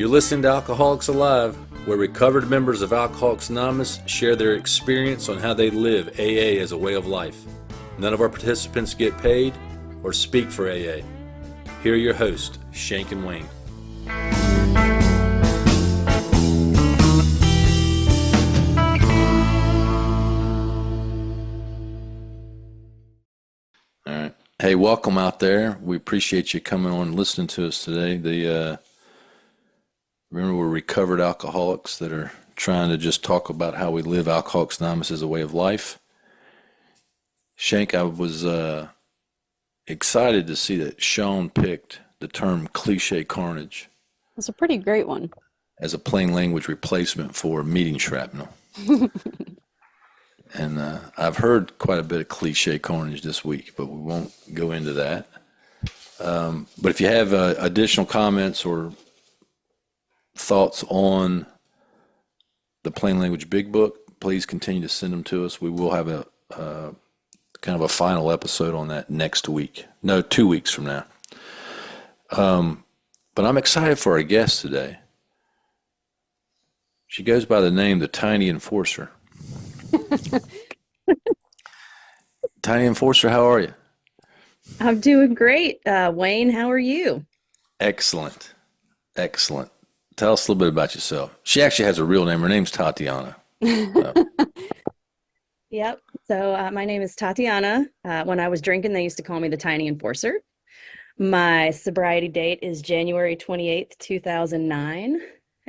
You're listening to Alcoholics Alive, where recovered members of Alcoholics Anonymous share their experience on how they live AA as a way of life. None of our participants get paid or speak for AA. Here are your hosts, Shank and Wayne. All right. Hey, welcome out there. We appreciate you coming on and listening to us today. Remember, we're recovered alcoholics that are trying to just talk about how we live Alcoholics Anonymous as a way of life. Shank, I was excited to see that Sean picked the term cliche carnage. It's a pretty great one. As a plain language replacement for meeting shrapnel. And I've heard quite a bit of cliche carnage this week, but we won't go into that. But if you have additional comments or thoughts on the plain language big book, please continue to send them to us. We will have a kind of a final episode on that next week. No, 2 weeks from now. But I'm excited for our guest today. She goes by the name the Tiny Enforcer. Tiny Enforcer, how are you? I'm doing great. Wayne, how are you? Excellent. Excellent. Tell us a little bit about yourself. She actually has a real name. Her name's Tatiana. Yep. So my name is Tatiana. When I was drinking, they used to call me the Tiny Enforcer. My sobriety date is January 28th, 2009.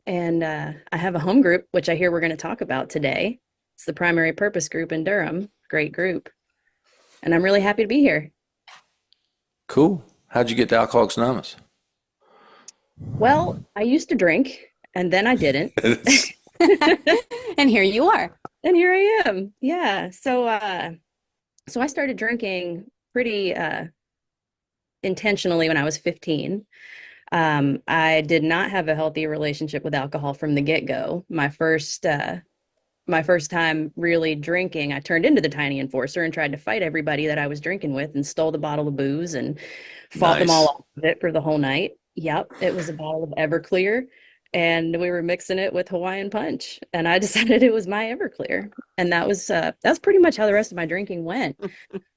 And I have a home group, which I hear we're going to talk about today. It's the Primary Purpose Group in Durham. Great group. And I'm really happy to be here. Cool. How'd you get to Alcoholics Anonymous? Well, I used to drink, and then I didn't. And here you are. And here I am. Yeah. So I started drinking pretty intentionally when I was 15. I did not have a healthy relationship with alcohol from the get-go. My first time really drinking, I turned into the Tiny Enforcer and tried to fight everybody that I was drinking with and stole the bottle of booze and fought them all off of it for the whole night. Yep, it was a bottle of Everclear, and we were mixing it with Hawaiian Punch, and I decided it was my Everclear, and that's pretty much how the rest of my drinking went.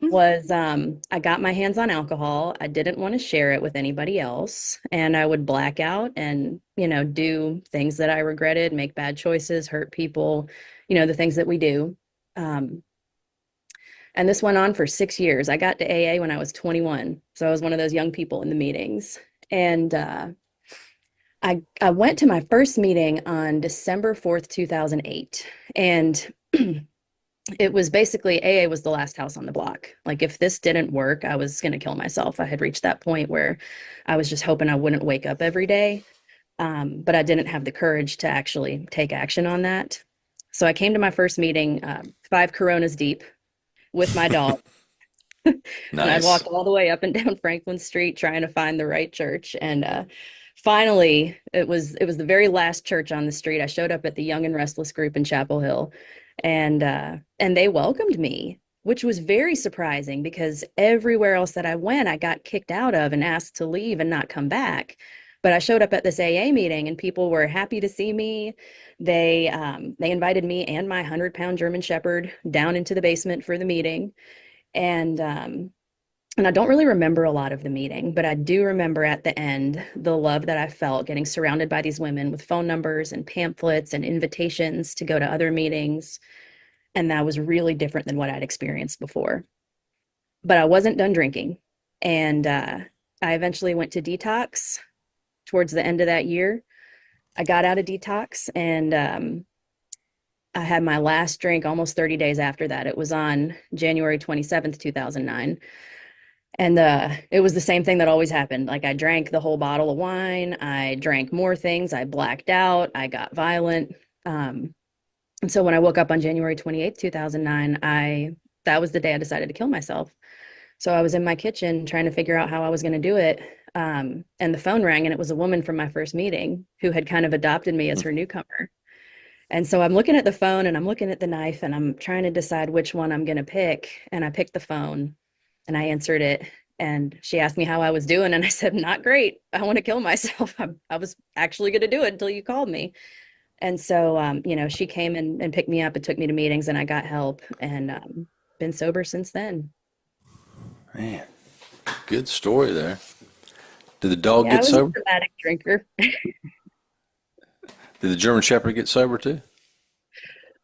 I got my hands on alcohol. I didn't want to share it with anybody else, and I would black out and do things that I regretted, make bad choices, hurt people, the things that we do. And this went on for 6 years. I got to AA when I was 21, so I was one of those young people in the meetings. And I went to my first meeting on December 4th, 2008. And it was basically AA was the last house on the block. Like, if this didn't work, I was going to kill myself. I had reached that point where I was just hoping I wouldn't wake up every day. But I didn't have the courage to actually take action on that. So I came to my first meeting 5 Coronas deep with my dog. Nice. And I walked all the way up and down Franklin Street trying to find the right church. And finally, it was the very last church on the street. I showed up at the Young and Restless group in Chapel Hill, and they welcomed me, which was very surprising because everywhere else that I went, I got kicked out of and asked to leave and not come back. But I showed up at this AA meeting and people were happy to see me. They invited me and my 100-pound German Shepherd down into the basement for the meeting. And I don't really remember a lot of the meeting, but I do remember at the end the love that I felt getting surrounded by these women with phone numbers and pamphlets and invitations to go to other meetings. And that was really different than what I'd experienced before. But I wasn't done drinking. And I eventually went to detox towards the end of that year. I got out of detox, and I had my last drink almost 30 days after that. It was on January 27th, 2009. And it was the same thing that always happened. Like, I drank the whole bottle of wine. I drank more things. I blacked out. I got violent. And so when I woke up on January 28th, 2009, that was the day I decided to kill myself. So I was in my kitchen trying to figure out how I was going to do it. And the phone rang, and it was a woman from my first meeting who had kind of adopted me as her newcomer. And so I'm looking at the phone and I'm looking at the knife and I'm trying to decide which one I'm going to pick. And I picked the phone and I answered it. And she asked me how I was doing, and I said, not great. I want to kill myself. I was actually going to do it until you called me. And so, she came and picked me up and took me to meetings, and I got help, and been sober since then. Man, good story there. Did the dog Yeah, I get was a sober? dramatic drinker. Did the German Shepherd get sober too?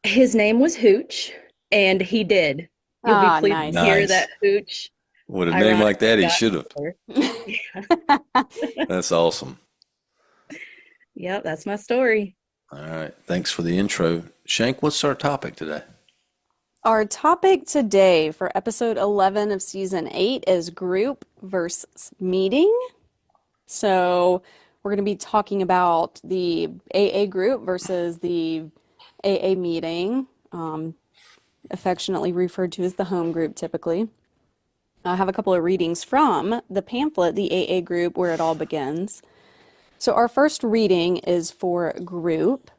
His name was Hooch, and he did. You'll be Ah, pleased to nice. hear Nice. that Hooch, With a name like ironically, that, he got should have. sober. That's awesome. Yep, that's my story. All right. Thanks for the intro. Shank, what's our topic today? Our topic today for episode 11 of season 8 is group versus meeting. So, we're going to be talking about the AA group versus the AA meeting, affectionately referred to as the home group typically. I have a couple of readings from the pamphlet, The AA Group, Where It All Begins. So, our first reading is for group,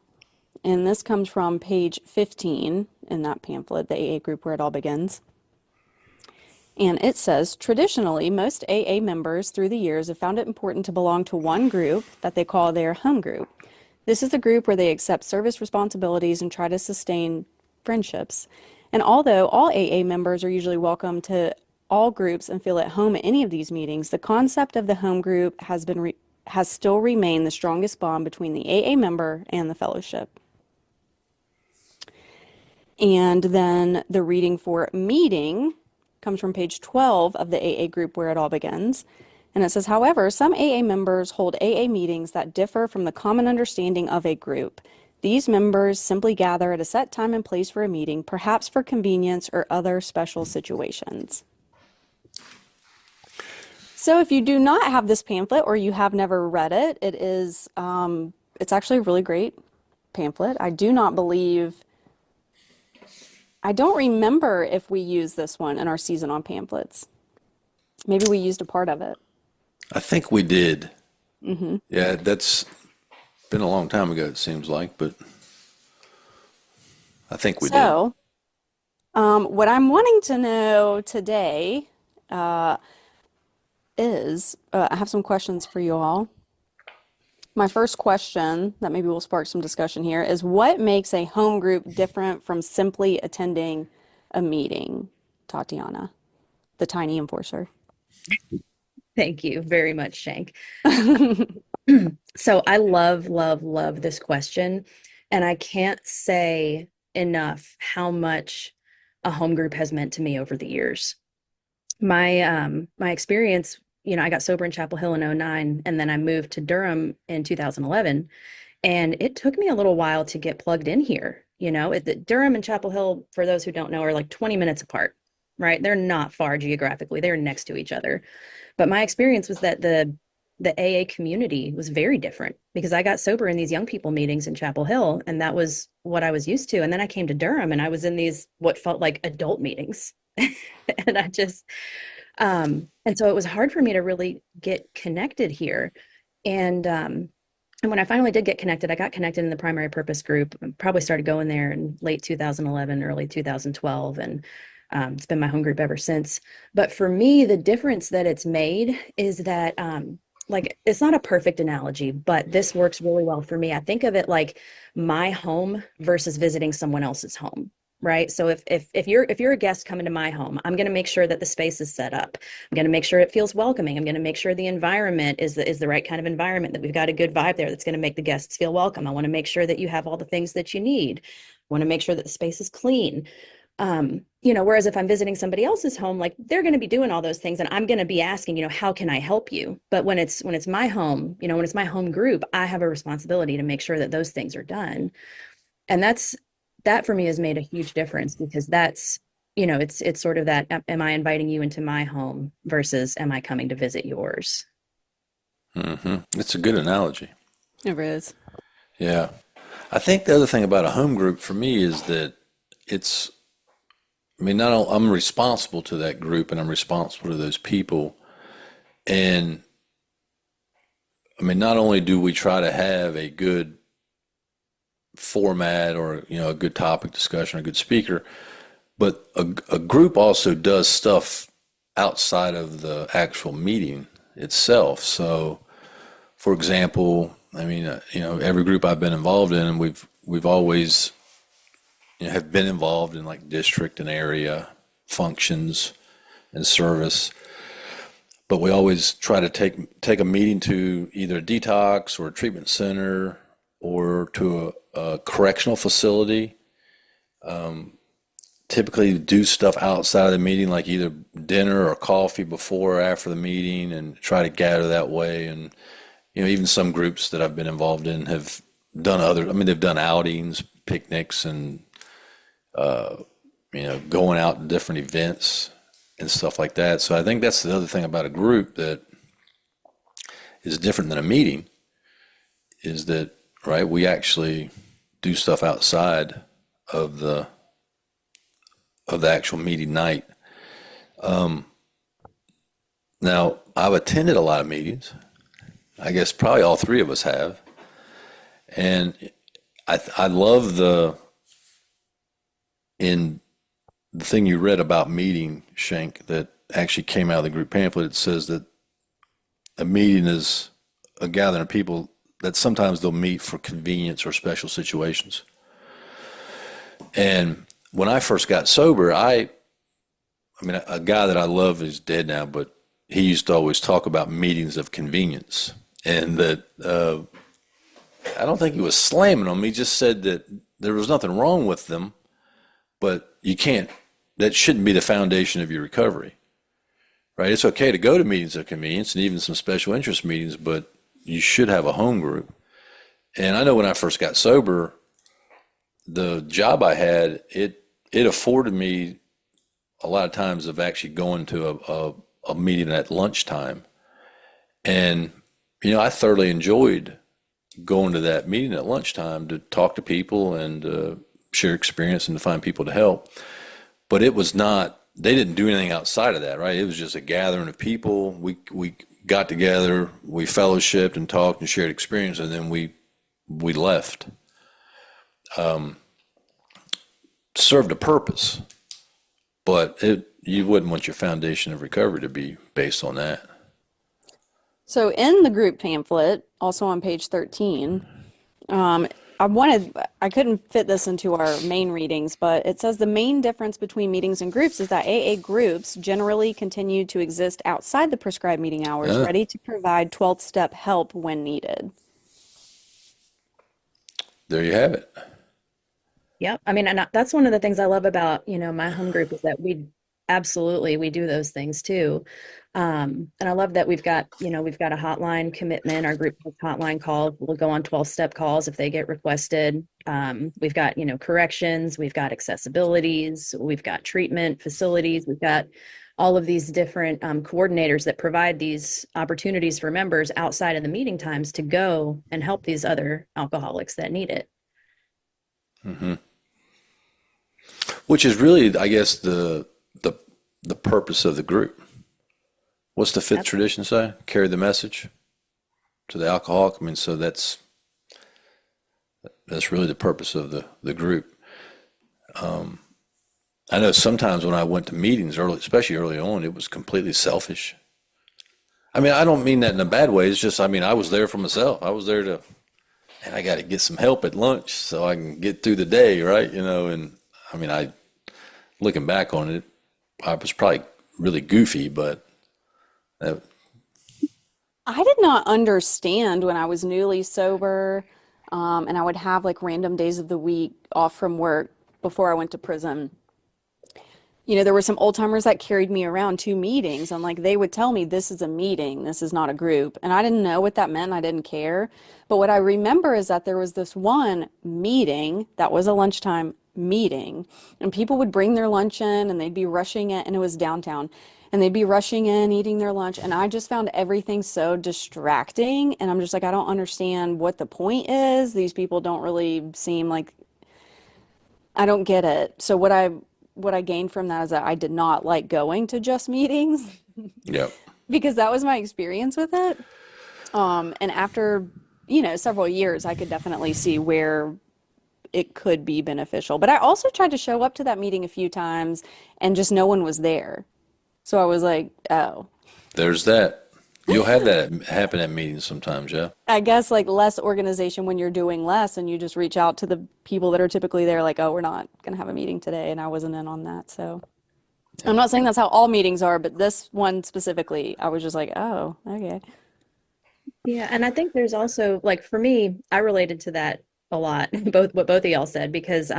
and this comes from page 15 in that pamphlet, The AA Group, Where It All Begins. And it says, traditionally, most AA members through the years have found it important to belong to one group that they call their home group. This is the group where they accept service responsibilities and try to sustain friendships. And although all AA members are usually welcome to all groups and feel at home at any of these meetings, the concept of the home group has still remained the strongest bond between the AA member and the fellowship. And then the reading for meeting comes from page 12 of the AA group Where It All Begins. And it says, however, some AA members hold AA meetings that differ from the common understanding of a group. These members simply gather at a set time and place for a meeting, perhaps for convenience or other special situations. So if you do not have this pamphlet or you have never read it, it's actually a really great pamphlet. I don't remember if we used this one in our season on pamphlets. Maybe we used a part of it. I think we did. Yeah, that's been a long time ago, it seems like, but I think we did. So, what I'm wanting to know today is I have some questions for you all. My first question that maybe will spark some discussion here is what makes a home group different from simply attending a meeting? Tatiana, the tiny enforcer. Thank you very much, Shank. So I love, love, love this question. And I can't say enough how much a home group has meant to me over the years. My experience, I got sober in Chapel Hill in '09, and then I moved to Durham in 2011. And it took me a little while to get plugged in here. Durham and Chapel Hill, for those who don't know, are like 20 minutes apart, right? They're not far geographically. They're next to each other. But my experience was that the AA community was very different because I got sober in these young people meetings in Chapel Hill, and that was what I was used to. And then I came to Durham and I was in these what felt like adult meetings. And and so it was hard for me to really get connected here. And when I finally did get connected, I got connected in the primary purpose group. Probably started going there in late 2011, early 2012, and it's been my home group ever since. But for me, the difference that it's made is that, like, it's not a perfect analogy, but this works really well for me. I think of it like my home versus visiting someone else's home. Right. So if you're a guest coming to my home, I'm going to make sure that the space is set up. I'm going to make sure it feels welcoming. I'm going to make sure the environment is the right kind of environment, that we've got a good vibe there that's going to make the guests feel welcome. I want to make sure that you have all the things that you need. I want to make sure that the space is clean. Whereas if I'm visiting somebody else's home, like they're going to be doing all those things and I'm going to be asking, how can I help you? But when it's my home, when it's my home group, I have a responsibility to make sure that those things are done. And that for me has made a huge difference because that's, it's sort of that, am I inviting you into my home versus am I coming to visit yours? It's a good analogy. It is. Yeah. I think the other thing about a home group for me is that it's, I mean, not all, I'm responsible to that group and I'm responsible to those people. And I mean, not only do we try to have a good format or, a good topic discussion, a good speaker, but a group also does stuff outside of the actual meeting itself. So, for example, I mean, every group I've been involved in, we've always have been involved in like district and area functions and service, but we always try to take a meeting to either a detox or a treatment center or to a correctional facility. Typically do stuff outside of the meeting, like either dinner or coffee before or after the meeting, and try to gather that way. And even some groups that I've been involved in have done other. I mean, they've done outings, picnics, and going out to different events and stuff like that. So I think that's the other thing about a group that is different than a meeting is that, right, we actually do stuff outside of the actual meeting night. Now, I've attended a lot of meetings. I guess probably all three of us have. And I love in the thing you read about meeting, Shank, that actually came out of the group pamphlet. It says that a meeting is a gathering of people that sometimes they'll meet for convenience or special situations. And when I first got sober, I mean, a guy that I love is dead now, but he used to always talk about meetings of convenience, and that I don't think he was slamming them. He just said that there was nothing wrong with them, but you can't. That shouldn't be the foundation of your recovery, right? It's okay to go to meetings of convenience and even some special interest meetings, but you should have a home group. And I know when I first got sober, the job I had, it afforded me a lot of times of actually going to a meeting at lunchtime. And, I thoroughly enjoyed going to that meeting at lunchtime to talk to people and share experience and to find people to help. But it was not, they didn't do anything outside of that, right? It was just a gathering of people. We got together, we fellowshipped and talked and shared experience, and then we left. Served a purpose, but you wouldn't want your foundation of recovery to be based on that. So in the group pamphlet, also on page 13, I couldn't fit this into our main readings, but it says the main difference between meetings and groups is that AA groups generally continue to exist outside the prescribed meeting hours, Yeah. ready to provide 12th step help when needed. There you have it. Yep. I mean, and that's one of the things I love about, my home group is that we do those things too. And I love that we've got a hotline commitment. Our group has hotline calls. We'll go on 12-step calls if they get requested. We've got, corrections, we've got accessibilities, we've got treatment facilities, we've got all of these different coordinators that provide these opportunities for members outside of the meeting times to go and help these other alcoholics that need it. Mm-hmm. Which is really, I guess, the purpose of the group. What's the fifth tradition say? Carry the message to the alcoholic. I mean, so that's really the purpose of the group. I know sometimes when I went to meetings especially early on, it was completely selfish. I mean, I don't mean that in a bad way. It's just, I mean, I was there for myself. I was there and I got to get some help at lunch so I can get through the day, right? And I mean, looking back on it, I was probably really goofy, but I did not understand when I was newly sober, and I would have like random days of the week off from work before I went to prison. There were some old timers that carried me around to meetings, and like they would tell me, this is a meeting, this is not a group. And I didn't know what that meant, and I didn't care. But what I remember is that there was this one meeting that was a lunchtime meeting, and people would bring their lunch in and they'd be rushing it, and it was downtown. And they'd be rushing in, eating their lunch, and I just found everything so distracting. And I'm just like, I don't understand what the point is. These people don't really seem like, I don't get it. So what I gained from that is that I did not like going to just meetings yeah. because that was my experience with it. And after, several years, I could definitely see where it could be beneficial. But I also tried to show up to that meeting a few times and just no one was there. So I was like, oh, There's that. You'll have that happen at meetings sometimes, yeah. I guess like less organization when you're doing less and you just reach out to the people that are typically there, like, oh, we're not going to have a meeting today. And I wasn't in on that. So I'm Yeah. not saying that's how all meetings are, but this one specifically, I was just like, oh, okay. Yeah, and I think there's also like for me, I related to that a lot, both what both of y'all said, because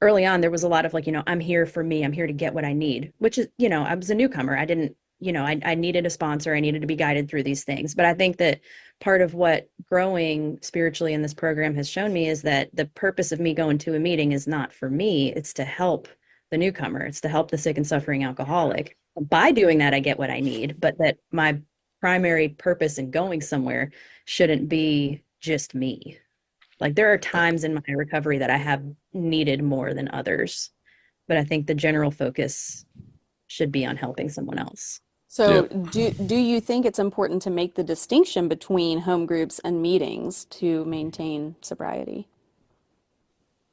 early on there was a lot of like, I'm here for me, I'm here to get what I need, which is, I was a newcomer. I didn't, I needed a sponsor, I needed to be guided through these things. But I think that part of what growing spiritually in this program has shown me is that the purpose of me going to a meeting is not for me, it's to help the newcomer, it's to help the sick and suffering alcoholic. By doing that, I get what I need, but that my primary purpose in going somewhere shouldn't be just me. Like there are times in my recovery that I have needed more than others, but I think the general focus should be on helping someone else. So Yeah. do you think it's important to make the distinction between home groups and meetings to maintain sobriety?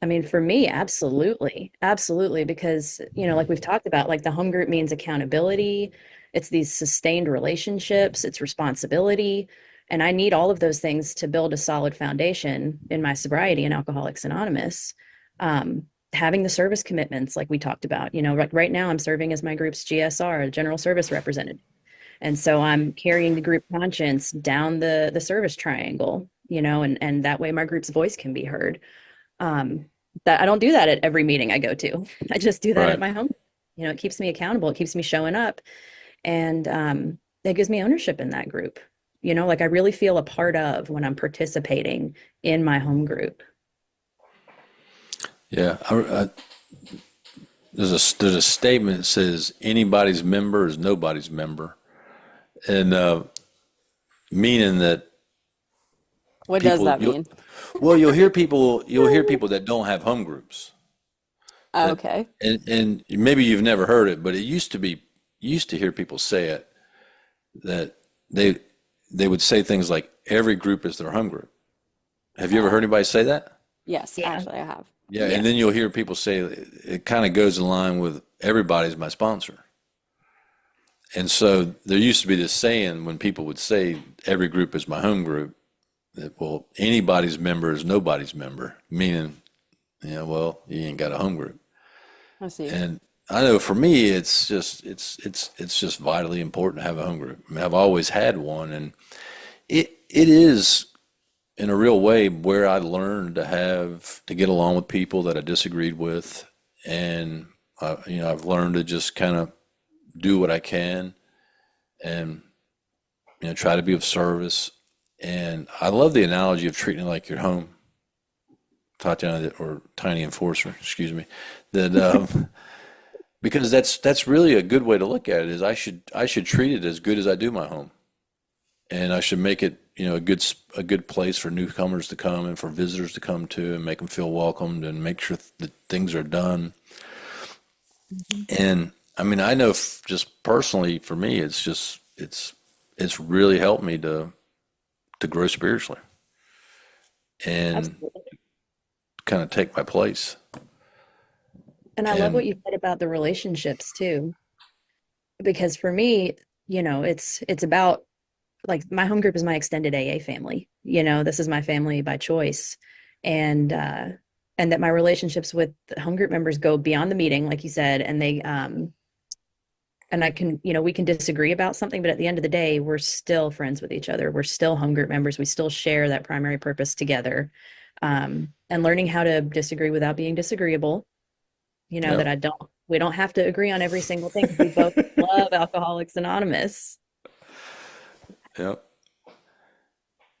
I mean, for me, absolutely. Absolutely. Because, like we've talked about, like the home group means accountability, it's these sustained relationships, it's responsibility. And I need all of those things to build a solid foundation in my sobriety in Alcoholics Anonymous. Having the service commitments, like we talked about, like right now, I'm serving as my group's GSR, a general service representative. And so I'm carrying the group conscience down the service triangle, and that way my group's voice can be heard. Um, that I don't do that at every meeting I go to. I just do that at Right. my home. It keeps me accountable. It keeps me showing up, and it gives me ownership in that group. Like I really feel a part of when I'm participating in my home group. Yeah. There's a statement that says anybody's member is nobody's member, and meaning that What does people that you mean? well you'll hear people that don't have home groups that Okay. and maybe you've never heard it, but it used to be you used to hear people say it that they they would say things like every group is their home group. Have you ever heard Uh, anybody say that? yes, Yeah. actually I have. Yeah, Yeah. and then you'll hear people say it kind of goes in line with everybody's my sponsor. And so there used to be this saying when people would say every group is my home group that well anybody's member is nobody's member, meaning well you ain't got a home group. I see. And I know for me it's just vitally important to have a home group. I mean, I've always had one, and it is in a real way where I learned to get along with people that I disagreed with, and I've learned to just kind of do what I can and try to be of service. And I love the analogy of treating it like your home, Tatiana, or Tiny Enforcer, excuse me, that because that's really a good way to look at it. Is I should treat it as good as I do my home, and I should make it a good place for newcomers to come and for visitors to come to and make them feel welcomed and make sure that things are done. Mhm. And I mean, I know just personally for me, it's really helped me to grow spiritually and Absolutely. kind of take my place. And I love what And you said about the relationships too, because for me, it's about like my home group is my extended AA family. This is my family by choice. And and that my relationships with the home group members go beyond the meeting, like you said, and they and I can, we can disagree about something, but at the end of the day, we're still friends with each other. We're still home group members. We still share that primary purpose together. And learning how to disagree without being disagreeable, yeah, that we don't have to agree on every single thing because we both love Alcoholics Anonymous. yeah,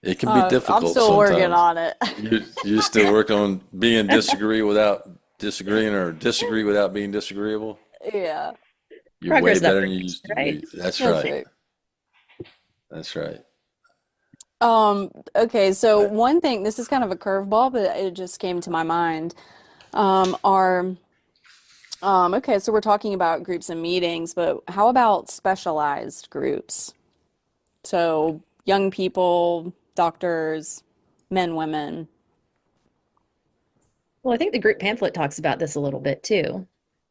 it can be I'm difficult still working sometimes. on it. You still work on being disagree without disagreeing or disagree without being disagreeable. Yeah, You're way Progress, better than never you hurts, used to right? be. That's that's right. right. That's right. Okay, so But one thing, this is kind of a curveball, but it just came to my mind. Are okay, so we're talking about groups and meetings, but how about specialized groups? So young people, doctors, men, women. Well, I think the group pamphlet talks about this a little bit too,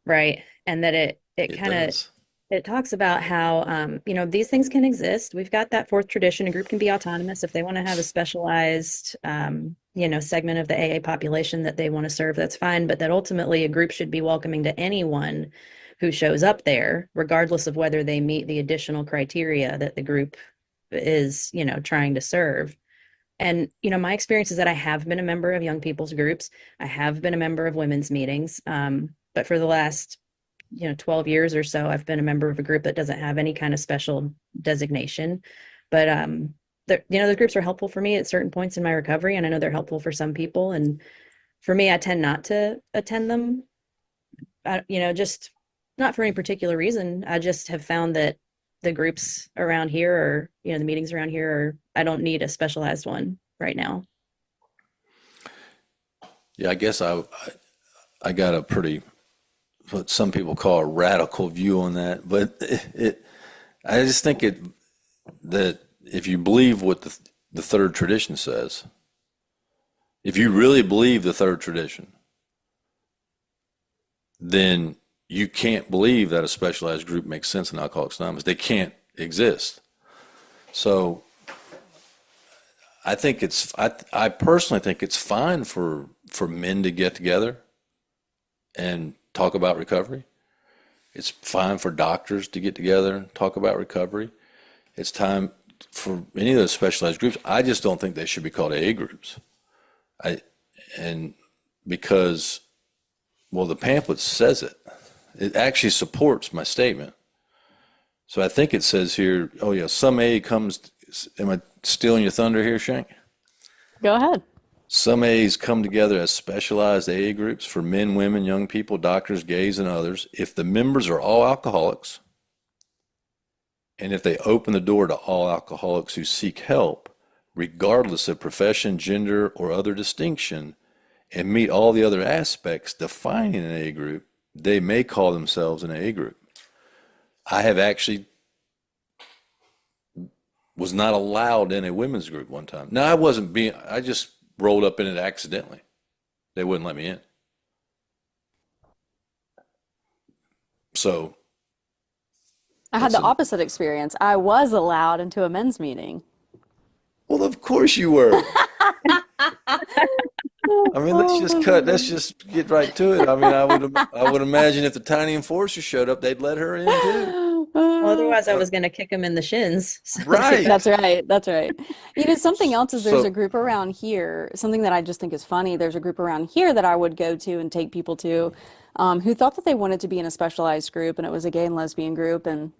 right? And that it it kind of does. It talks about how, these things can exist. We've got that fourth tradition. A group can be autonomous if they want to have a specialized, segment of the AA population that they want to serve, that's fine. But that ultimately a group should be welcoming to anyone who shows up there, regardless of whether they meet the additional criteria that the group is, trying to serve. And, my experience is that I have been a member of young people's groups. I have been a member of women's meetings. But for the last 12 years or so, I've been a member of a group that doesn't have any kind of special designation. But those groups are helpful for me at certain points in my recovery, and I know they're helpful for some people. And for me, I tend not to attend them. Just not for any particular reason. I just have found that the groups around here, or the meetings around here, I don't need a specialized one right now. Yeah, I guess I got a pretty, what some people call a radical view on that, but I just think that if you believe what the third tradition says, if you really believe the third tradition, then you can't believe that a specialized group makes sense in Alcoholics Anonymous. They can't exist. So I think I personally think it's fine for men to get together and talk about recovery. It's fine for doctors to get together and talk about recovery. It's time for any of those specialized groups. I just don't think they should be called AA groups. Because the pamphlet says it. It actually supports my statement. So I think it says here, oh yeah, some AA comes, am I stealing your thunder here, Shank? Go ahead. Some AAs come together as specialized AA groups for men, women, young people, doctors, gays, and others. If the members are all alcoholics, and if they open the door to all alcoholics who seek help, regardless of profession, gender, or other distinction, and meet all the other aspects defining an AA group, they may call themselves an AA group. I have actually was not allowed in a women's group one time. Now, I just rolled up in it accidentally. They wouldn't let me in. So I had the opposite experience. I was allowed into a men's meeting. well, of course you were. I mean, let's just get right to it. I mean, I would imagine if the tiny enforcer showed up, they'd let her in too. Well, otherwise I was going to kick him in the shins. So Right. That's right. That's right. Something else is there's a So, group around here, something that I just think is funny. There's a group around here that I would go to and take people to, who thought that they wanted to be in a specialized group, and it was a gay and lesbian group. And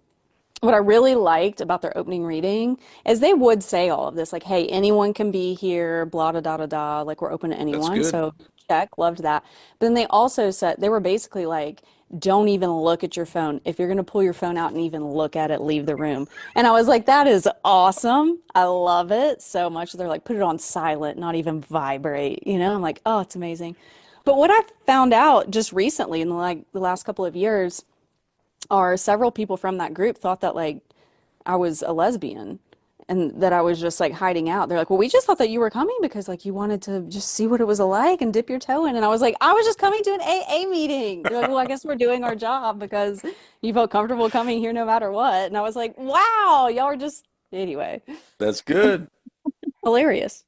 what I really liked about their opening reading is they would say all of this, like, hey, anyone can be here, blah, da, da, da, da, like we're open to that's anyone. good. So check, loved that. But then they also said, they were basically like, don't even look at your phone. If you're going to pull your phone out and even look at it, leave the room. And I was like, that is awesome. I love it so much. They're like, put it on silent, not even vibrate. I'm like, oh, it's amazing. But what I found out just recently in the last couple of years are several people from that group thought that like I was a lesbian and that I was just like hiding out. They're like, well, we just thought that you were coming because like you wanted to just see what it was like and dip your toe in. And I was like, I was just coming to an AA meeting. They're like, well, I guess we're doing our job because you felt comfortable coming here no matter what. And I was like, wow, y'all are just, anyway, That's good. hilarious.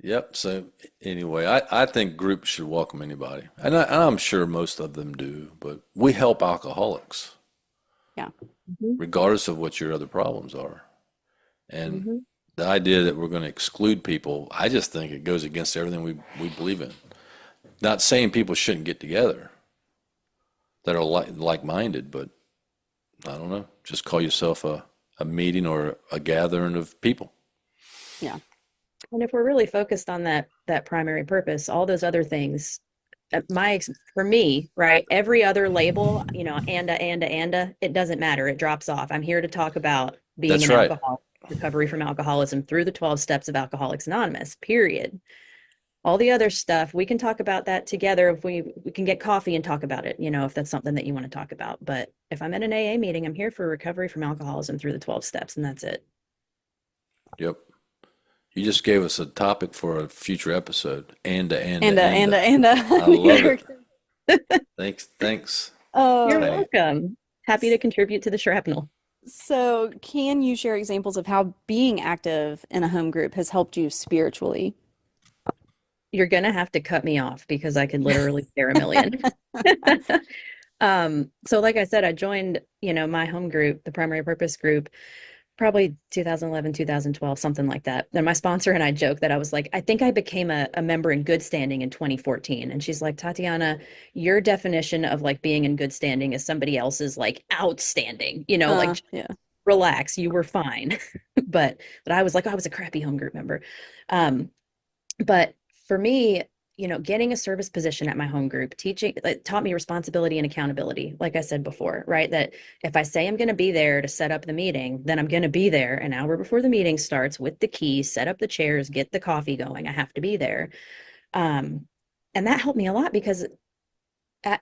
Yep. So anyway, I think groups should welcome anybody, and I'm sure most of them do. But we help alcoholics, Yeah. Mhm. regardless of what your other problems are. And Mhm. the idea that we're going to exclude people, I just think it goes against everything we believe in. Not saying people shouldn't get together that are like-minded, but I don't know. Just call yourself a meeting or a gathering of people. Yeah. And if we're really focused on that primary purpose, all those other things, for me, right, every other label, anda, it doesn't matter. It drops off. I'm here to talk about being That's an right. alcoholic, recovery from alcoholism through the 12 steps of Alcoholics Anonymous, period. All the other stuff, we can talk about that together if we can get coffee and talk about it, if that's something that you want to talk about. But if I'm at an AA meeting, I'm here for recovery from alcoholism through the 12 steps, and that's it. Yep. You just gave us a topic for a future episode. And I and love you're it. Thanks, You're Tiny. oh welcome. Happy to contribute to the shrapnel. So, can you share examples of how being active in a home group has helped you spiritually? You're gonna have to cut me off because I could literally share a million. So like I said, I joined, my home group, the primary purpose group, probably 2011, 2012, something like that. Then my sponsor and I joked that I was like, I think I became a member in good standing in 2014. And she's like, Tatiana, your definition of like being in good standing is somebody else's like outstanding, like Yeah. relax, you were fine. But I was like, I was a crappy home group member. Um, but for me, getting a service position at my home group, teaching, it taught me responsibility and accountability. Like I said before, right? That if I say I'm going to be there to set up the meeting, then I'm going to be there an hour before the meeting starts with the keys, set up the chairs, get the coffee going. I have to be there. Um, and that helped me a lot because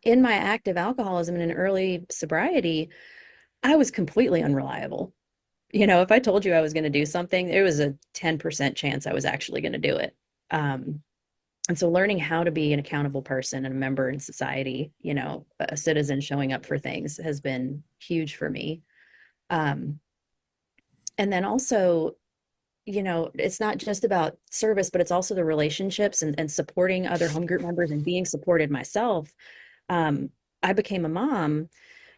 in my active alcoholism and in early sobriety, I was completely unreliable. If I told you I was going to do something, there was a 10% chance I was actually going to do it. Um, and so learning how to be an accountable person and a member in society, a citizen showing up for things has been huge for me. Um, and then also, it's not just about service, but it's also the relationships and supporting other home group members and being supported myself. Um, I became a mom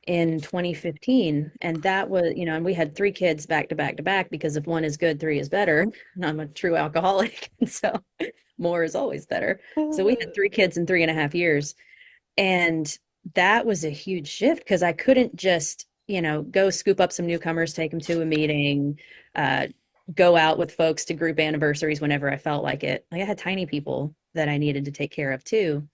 in 2015, and that was, and we had three kids back to back to back because if one is good, three is better. And I'm a true alcoholic. And so more is always better. So we had three kids in 3.5 years. And that was a huge shift because I couldn't just, go scoop up some newcomers, take them to a meeting, uh, go out with folks to group anniversaries whenever I felt like it. Like I had tiny people that I needed to take care of too.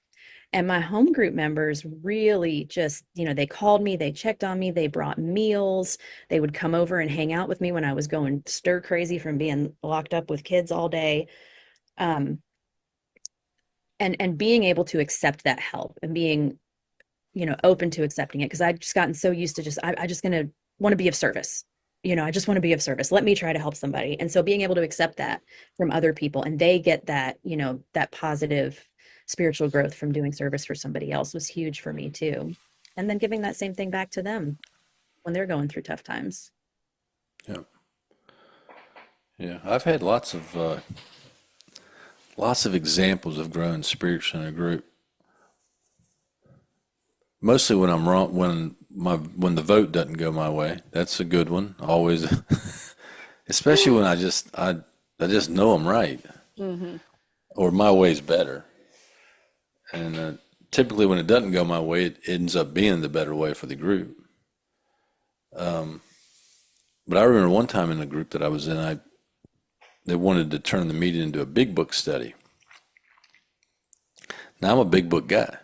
And my home group members really just, they called me, they checked on me, they brought meals, they would come over and hang out with me when I was going stir crazy from being locked up with kids all day. Um, and being able to accept that help and being open to accepting it because I'd just gotten so used to just I just gonna want to be of service. I just want to be of service. Let me try to help somebody. And so being able to accept that from other people and they get that, that positive spiritual growth from doing service for somebody else was huge for me too. And then giving that same thing back to them when they're going through tough times. Yeah. Yeah. I've had lots of examples of growing spiritually in a group. Mostly when I'm wrong, when the vote doesn't go my way. That's a good one. Always, especially when I just know I'm right Hmm. or my way's better. And typically when it doesn't go my way, it ends up being the better way for the group. But I remember one time in a group that I was in, they wanted to turn the meeting into a big book study. Now I'm a big book guy,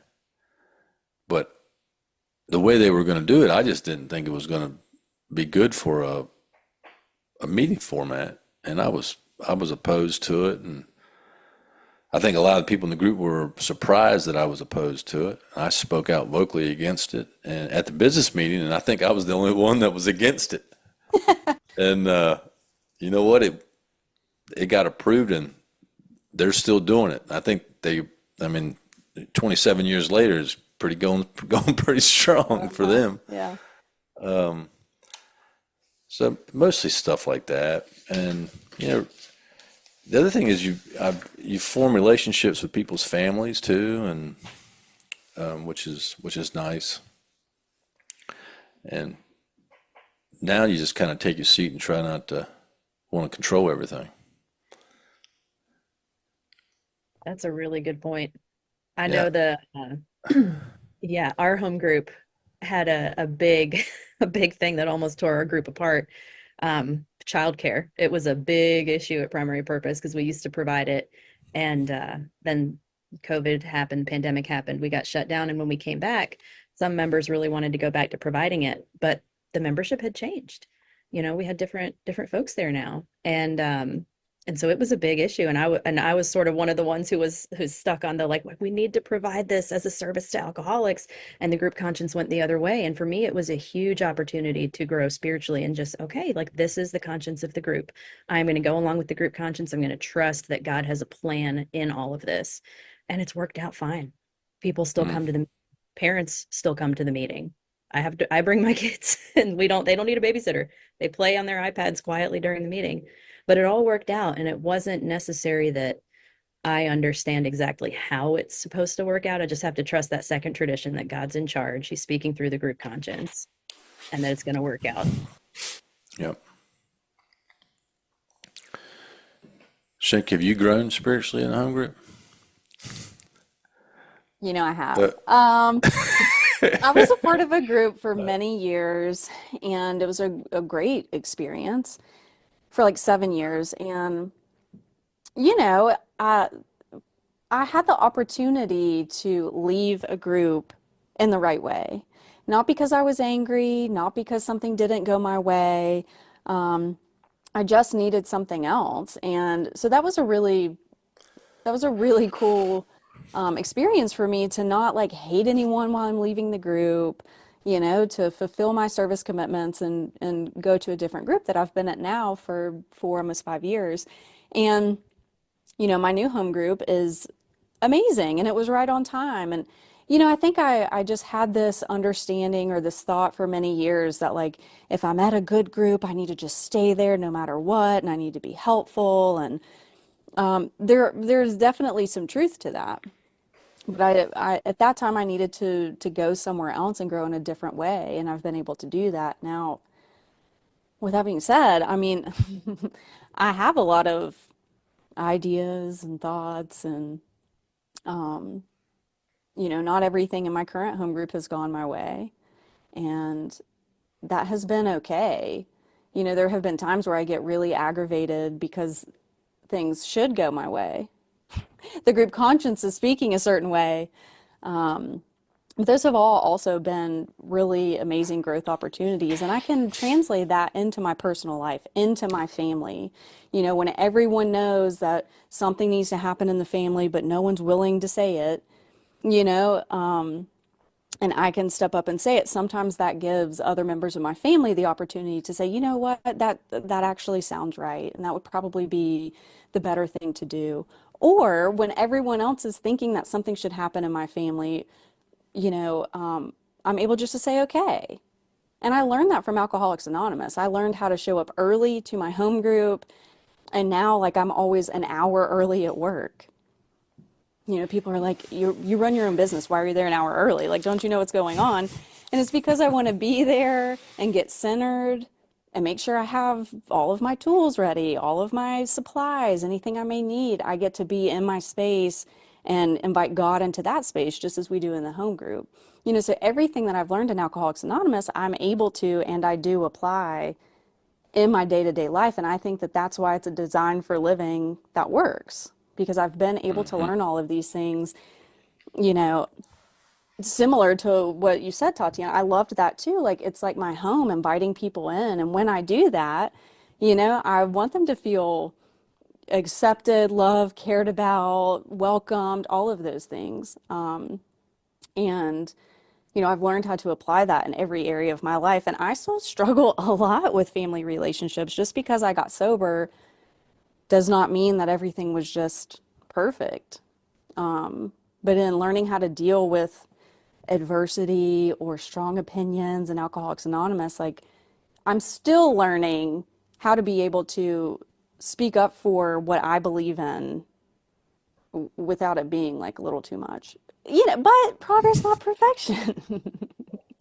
but the way they were going to do it, I just didn't think it was going to be good for a meeting format, and I was opposed to it, and I think a lot of people in the group were surprised that I was opposed to it. I spoke out vocally against it, and at the business meeting, and I think I was the only one that was against it. And you know what? It got approved, and they're still doing it. I mean, 27 years later is pretty going pretty strong for them. Yeah. So mostly stuff like that, and the other thing is you form relationships with people's families too, and which is nice. And now you just kind of take your seat and try not to want to control everything. That's a really good point. I Yeah. know yeah, our home group had a big, a big thing that almost tore our group apart. Childcare. It was a big issue at Primary Purpose because we used to provide it. And then COVID happened, pandemic happened, we got shut down. And when we came back, some members really wanted to go back to providing it, but the membership had changed. We had different folks there now. And so it was a big issue. And I was sort of one of the ones who's stuck on the like, we need to provide this as a service to alcoholics, and the group conscience went the other way. And for me, it was a huge opportunity to grow spiritually and just, okay, like this is the conscience of the group. I'm going to go along with the group conscience. I'm going to trust that God has a plan in all of this. And it's worked out fine. People still Mm. come to the parents still come to the meeting. I bring my kids and they don't need a babysitter. They play on their iPads quietly during the meeting. But it all worked out, and it wasn't necessary that I understand exactly how it's supposed to work out. I just have to trust that second tradition that God's in charge. He's speaking through the group conscience and that it's going to work out. Yep. Shank, have you grown spiritually in the home group? I have. Uh, I was a part of a group for many years, and it was a great experience for like 7 years. And, you know, I, I had the opportunity to leave a group in the right way. Not because I was angry, not because something didn't go my way. Um, I just needed something else. And so that was a really cool experience for me to not like hate anyone while I'm leaving the group, to fulfill my service commitments and go to a different group that I've been at now for almost 5 years. And, my new home group is amazing and it was right on time. And, I think I just had this understanding or this thought for many years that like if I'm at a good group, I need to just stay there no matter what, and I need to be helpful. And there's definitely some truth to that. But I at that time I needed to go somewhere else and grow in a different way, and I've been able to do that. Now, with that being said, I mean, I have a lot of ideas and thoughts, and um, not everything in my current home group has gone my way, and that has been okay. There have been times where I get really aggravated because things should go my way. The group conscience is speaking a certain way. But those have all also been really amazing growth opportunities. And I can translate that into my personal life, into my family. When everyone knows that something needs to happen in the family, but no one's willing to say it, you know, and I can step up and say it. Sometimes that gives other members of my family the opportunity to say, you know what, that actually sounds right, and that would probably be the better thing to do. Or when everyone else is thinking that something should happen in my family, I'm able just to say, okay. And I learned that from Alcoholics Anonymous. I learned how to show up early to my home group, and now like I'm always an hour early at work. People are like, you run your own business. Why are you there an hour early? Like, don't you know what's going on? And it's because I want to be there and get centered and make sure I have all of my tools ready, all of my supplies, anything I may need. I get to be in my space and invite God into that space, just as we do in the home group. So everything that I've learned in Alcoholics Anonymous, I'm able to and I do apply in my day-to-day life. And I think that that's why it's a design for living that works, because I've been able to mhm. learn all of these things, you know, similar to what you said, Tatiana. I loved that too. Like it's like my home, inviting people in. And when I do that, I want them to feel accepted, loved, cared about, welcomed, all of those things. And I've learned how to apply that in every area of my life. And I still struggle a lot with family relationships. Just because I got sober does not mean that everything was just perfect. But in learning how to deal with adversity or strong opinions in Alcoholics Anonymous, like I'm still learning how to be able to speak up for what I believe in without it being like a little too much. But progress, not perfection.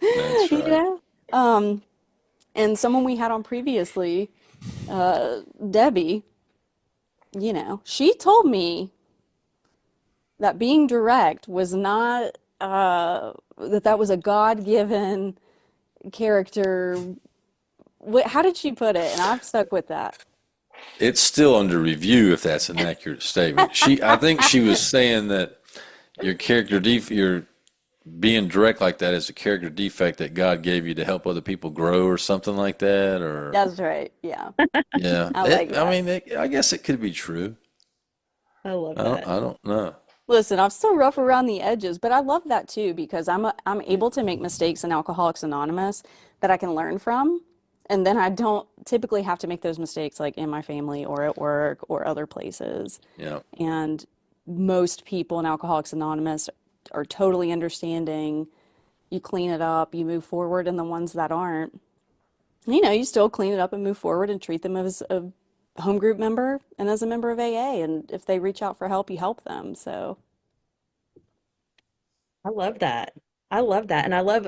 That's You right. know? Um, and someone we had on previously, Debbie, she told me that being direct was not that was a God-given character. How did she put it? And I've stuck with that. It's still under review if that's an accurate statement. I think she was saying that your being direct like that is a character defect that God gave you to help other people grow or something like that. Or That's right. Yeah, yeah, I like I that. mean, I guess it could be true. I love that. I don't know. Listen, I'm still rough around the edges, but I love that too because I'm able to make mistakes in Alcoholics Anonymous that I can learn from, and then I don't typically have to make those mistakes like in my family or at work or other places. Yeah. And most people in Alcoholics Anonymous are totally understanding, you clean it up, you move forward, and the ones that aren't, you know, you still clean it up and move forward and treat them as a home group member and as a member of AA. And if they reach out for help, you help them. So, I love that. I love that. And I love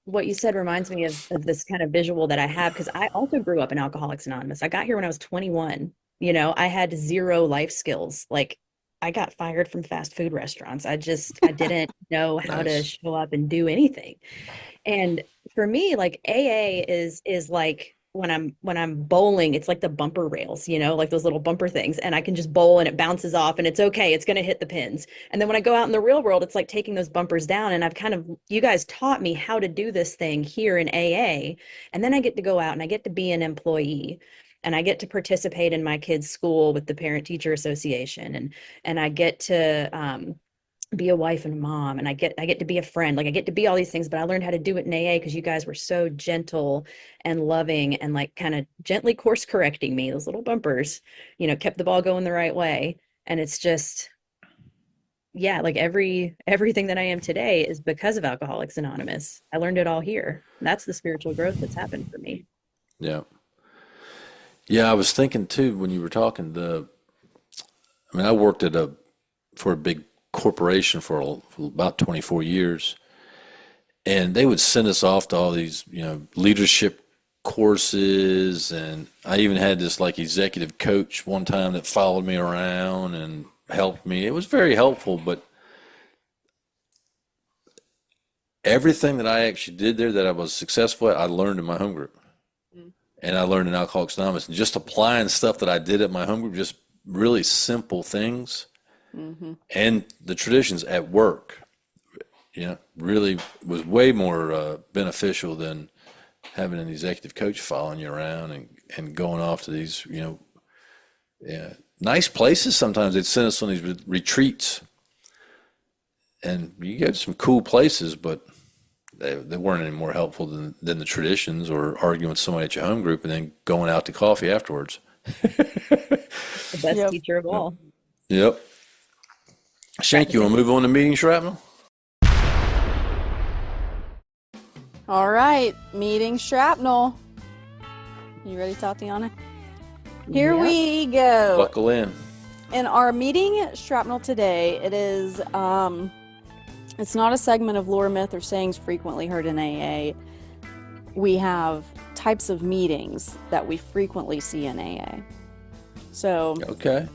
what you said reminds me of this kind of visual that I have because I also grew up in Alcoholics Anonymous. I got here when I was 21. You know, I had zero life skills. Like I got fired from fast food restaurants. I didn't know how to Nice. show up and do anything. And for me, like AA is like when I'm bowling, it's like the bumper rails, you know, like those little bumper things, and I can just bowl and it bounces off and it's okay, it's going to hit the pins. And then when I go out in the real world, it's like taking those bumpers down. And I've kind of you guys taught me how to do this thing here in AA, and then I get to go out and I get to be an employee. And I get to participate in my kids' school with the Parent Teacher Association, and I get to be a wife and a mom, and I get to be a friend. Like I get to be all these things, but I learned how to do it in AA because you guys were so gentle and loving and like kind of gently course correcting me. Those little bumpers, you know, kept the ball going the right way. And it's just, yeah, like everything that I am today is because of Alcoholics Anonymous. I learned it all here. That's the spiritual growth that's happened for me. Yeah. Yeah, I was thinking too when you were talking, I mean, I worked for a big corporation for about 24 years, and they would send us off to all these, you know, leadership courses, and I even had this like executive coach one time that followed me around and helped me. It was very helpful, but everything that I actually did there that I was successful at, I learned in my home group. And I learned in Alcoholics Anonymous. And just applying stuff that I did at my home group, just really simple things, and the traditions at work, you know, really was way more beneficial than having an executive coach following you around and going off to these, you know, yeah, nice places. Sometimes they'd send us on these retreats, and you go to some cool places, but they weren't any more helpful than the traditions or arguing with somebody at your home group and then going out to coffee afterwards. The best yep. teacher of all. Yep. Shank, you want to move on to meeting shrapnel? All right, meeting shrapnel. You ready, Tatiana? Here Yep. we go. Buckle in. In our meeting shrapnel today, it is it's not a segment of lore, myth, or sayings frequently heard in AA. We have types of meetings that we frequently see in AA. So Okay.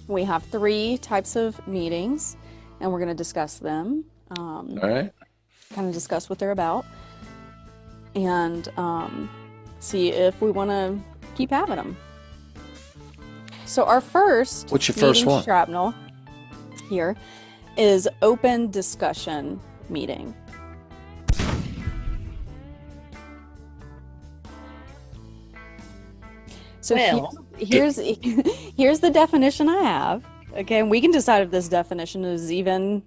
we have 3 types of meetings, and we're going to discuss them, All right. kind of discuss what they're about, and see if we want to keep having them. So our first What's your first meeting one? shrapnel here is open discussion meeting. So Well, here's here's the definition I have. Okay, and we can decide if this definition is even.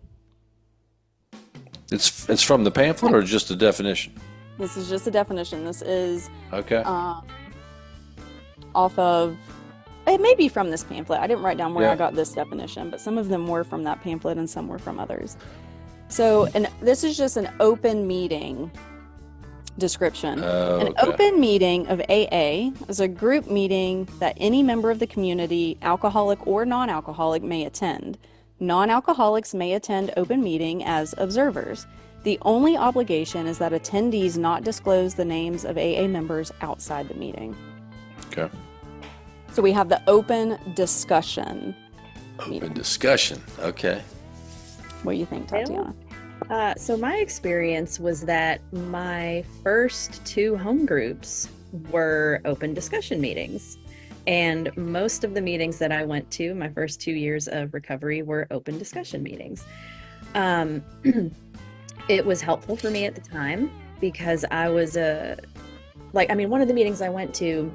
It's from the pamphlet or just the definition? This is just a definition. This is Okay. off of. It may be from this pamphlet. I didn't write down where I Yeah. got this definition, but some of them were from that pamphlet and some were from others. So, and this is just an open meeting description. An Okay. open meeting of AA is a group meeting that any member of the community, alcoholic or non-alcoholic, may attend. Non-alcoholics may attend open meeting as observers. The only obligation is that attendees not disclose the names of AA members outside the meeting. Okay. So we have the open discussion Open meeting. discussion. Okay. What do you think, Tatiana? So my experience was that my first 2 home groups were open discussion meetings. And most of the meetings that I went to, my first 2 years of recovery, were open discussion meetings. Um, it was helpful for me at the time because I was one of the meetings I went to,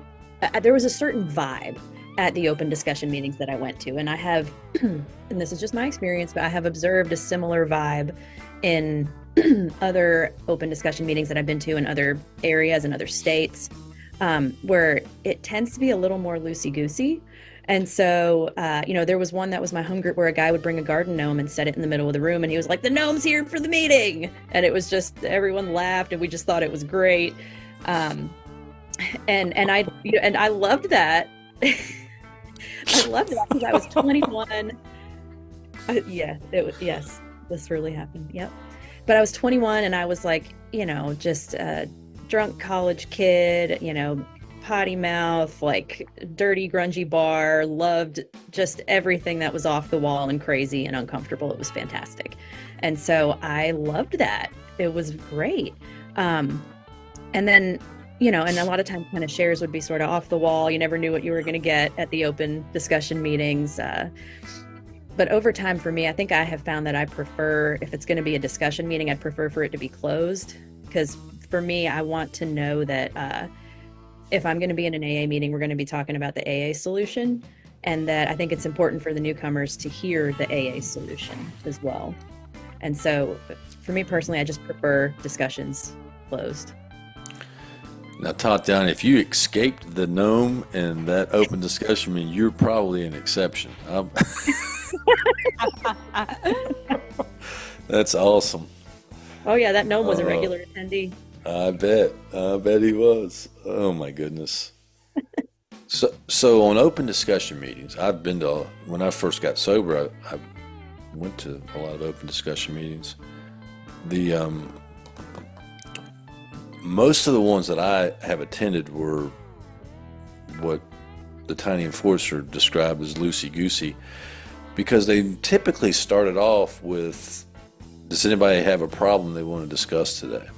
there was a certain vibe at the open discussion meetings that I went to. And I have, and this is just my experience, but I have observed a similar vibe in other open discussion meetings that I've been to in other areas and other states. where it tends to be a little more loosey-goosey. And so, there was one that was my home group where a guy would bring a garden gnome and set it in the middle of the room, and he was like, "The gnome's here for the meeting," and it was just everyone laughed, and we just thought it was great. Um, and I loved that. I loved that because I was 21. Yeah, yes, this really happened. Yep. But I was 21 and I was like, just a drunk college kid, potty mouth, like dirty, grungy bar, loved just everything that was off the wall and crazy and uncomfortable. It was fantastic. And so I loved that. It was great. And then, and a lot of times kind of shares would be sort of off the wall. You never knew what you were going to get at the open discussion meetings. But over time for me, I think I have found that I prefer, if it's going to be a discussion meeting, I'd prefer for it to be closed. Because for me, I want to know that if I'm going to be in an AA meeting, we're going to be talking about the AA solution. And that I think it's important for the newcomers to hear the AA solution as well. And so for me personally, I just prefer discussions closed. Now, Tatiana, if you escaped the gnome and that open discussion meeting, you're probably an exception. That's awesome. Oh yeah, that gnome was a regular attendee. I bet he was. Oh my goodness. So on open discussion meetings, I've been to, when I first got sober, I went to a lot of open discussion meetings. The most of the ones that I have attended were what the Tiny Enforcer described as loosey-goosey, because they typically started off with, does anybody have a problem they want to discuss today?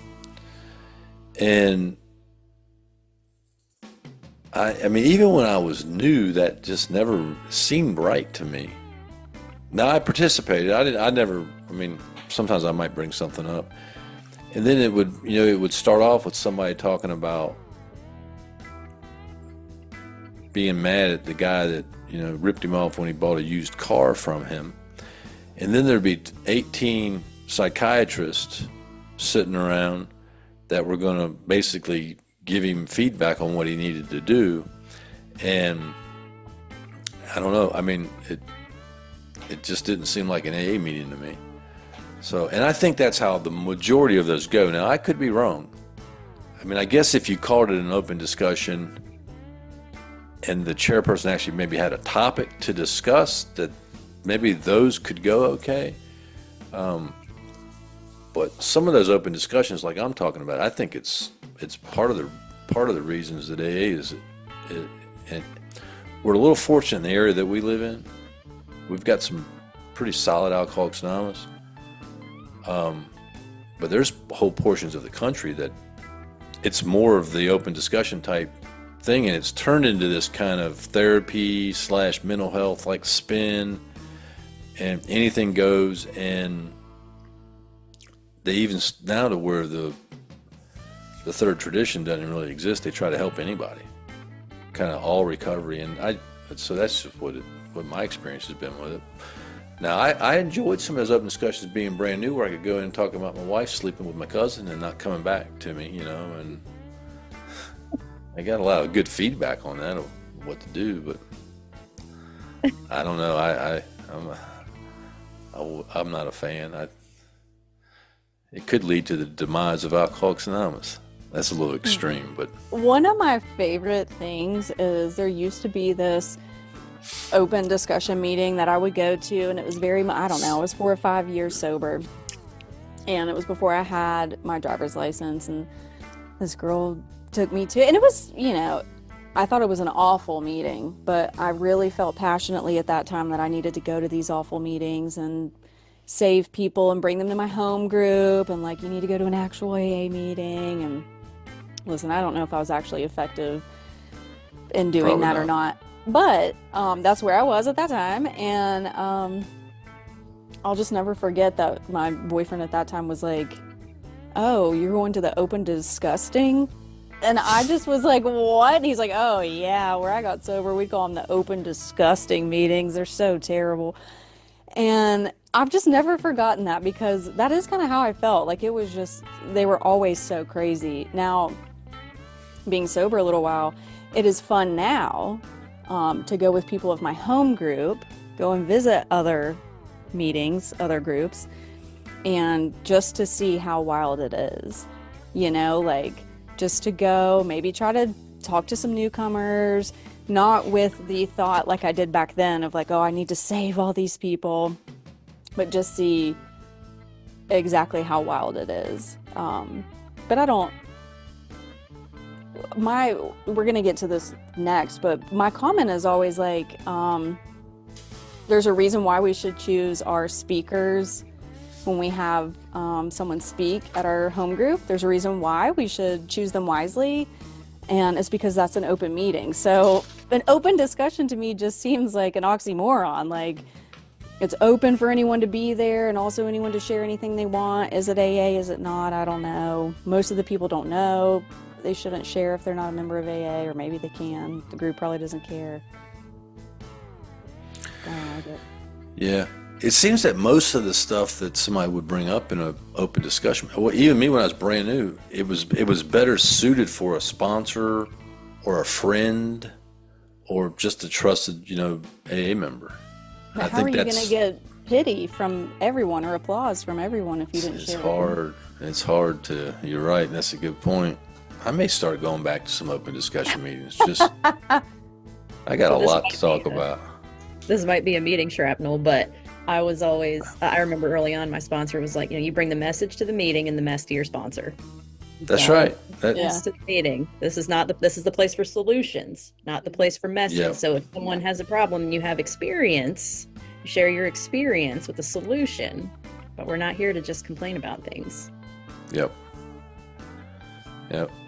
And I mean, even when I was new, that just never seemed right to me. Now, I participated. I mean, sometimes I might bring something up. And then it would start off with somebody talking about being mad at the guy that, ripped him off when he bought a used car from him. And then there'd be 18 psychiatrists sitting around that were going to basically give him feedback on what he needed to do. And I don't know. I mean, it just didn't seem like an AA meeting to me. So, and I think that's how the majority of those go. Now, I could be wrong. I mean, I guess if you called it an open discussion and the chairperson actually maybe had a topic to discuss, that maybe those could go okay. But some of those open discussions, like I'm talking about, I think it's part of the reasons that AA is. And we're a little fortunate in the area that we live in. We've got some pretty solid Alcoholics Anonymous. But there's whole portions of the country that it's more of the open discussion type thing, and it's turned into this kind of therapy / mental health like spin, and anything goes. And they even now to where the third tradition doesn't really exist. They try to help anybody, kind of all recovery. And so that's just what my experience has been with it. Now, I enjoyed some of those open discussions being brand new, where I could go in and talk about my wife sleeping with my cousin and not coming back to me, and I got a lot of good feedback on that of what to do, but I don't know. I'm not a fan. It could lead to the demise of Alcoholics Anonymous. That's a little extreme, but One of my favorite things is there used to be this open discussion meeting that I would go to, and it was I don't know, I was 4 or 5 years sober, and it was before I had my driver's license, and this girl took me to, and it was, I thought it was an awful meeting, but I really felt passionately at that time that I needed to go to these awful meetings and save people and bring them to my home group, and like, you need to go to an actual AA meeting. And listen, I don't know if I was actually effective in doing Probably that or not, but that's where I was at that time. And I'll just never forget that my boyfriend at that time was like, "Oh, you're going to the open disgusting?" And I just was like, "What?" And he's like, "Oh yeah, where I got sober, we call them the open disgusting meetings. They're so terrible." And I've just never forgotten that, because that is kind of how I felt. Like, it was just, they were always so crazy. Now, being sober a little while, it is fun now to go with people of my home group, go and visit other meetings, other groups, and just to see how wild it is. Like just to go, maybe try to talk to some newcomers, not with the thought like I did back then of like, oh, I need to save all these people, but just see exactly how wild it is. But we're going to get to this next, but my comment is always like, there's a reason why we should choose our speakers when we have someone speak at our home group. There's a reason why we should choose them wisely, and it's because that's an open meeting. So an open discussion to me just seems like an oxymoron. Like, it's open for anyone to be there and also anyone to share anything they want. Is it AA? Is it not? I don't know. Most of the people don't know. They shouldn't share if they're not a member of AA, or maybe they can. The group probably doesn't care. I don't like it. Yeah. It seems that most of the stuff that somebody would bring up in an open discussion, well, even me when I was brand new, it was better suited for a sponsor or a friend or just a trusted, AA member. But how are you going to get pity from everyone or applause from everyone if you didn't share? It's hard. It's hard to. You're right. And that's a good point. I may start going back to some open discussion meetings. Just, I got a lot to talk about. This might be a meeting shrapnel, but I remember early on, my sponsor was like, you bring the message to the meeting and the mess to your sponsor. That's right. To the meeting. This is the place for solutions, not the place for messages. Yep. So if someone has a problem and you have experience, you share your experience with a solution, but we're not here to just complain about things. Yep.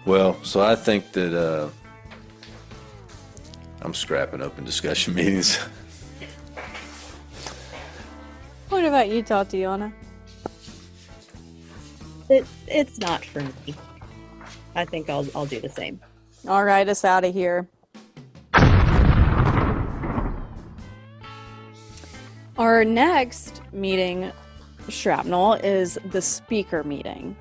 Well, so I think that I'm scrapping open discussion meetings. What about you, Tatiana? It's not for me. I think I'll do the same. All right, us out of here. Our next meeting shrapnel is the speaker meeting.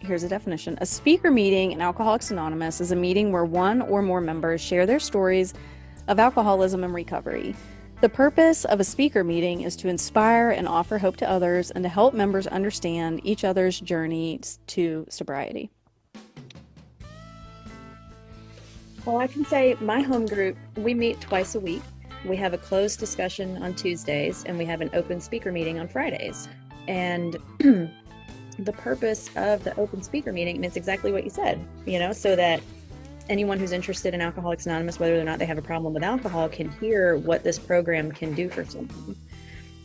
Here's a definition. A speaker meeting in Alcoholics Anonymous is a meeting where one or more members share their stories of alcoholism and recovery. The purpose of a speaker meeting is to inspire and offer hope to others and to help members understand each other's journeys to sobriety. Well, I can say my home group, we meet twice a week. We have a closed discussion on Tuesdays, and we have an open speaker meeting on Fridays. And the purpose of the open speaker meeting is exactly what you said, so that anyone who's interested in Alcoholics Anonymous, whether or not they have a problem with alcohol, can hear what this program can do for someone.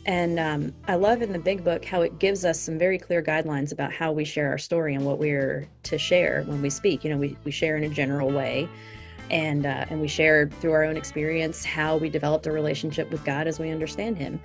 And I love in the big book how it gives us some very clear guidelines about how we share our story and what we're to share when we speak. We share in a general way, and we share through our own experience how we developed a relationship with God as we understand Him.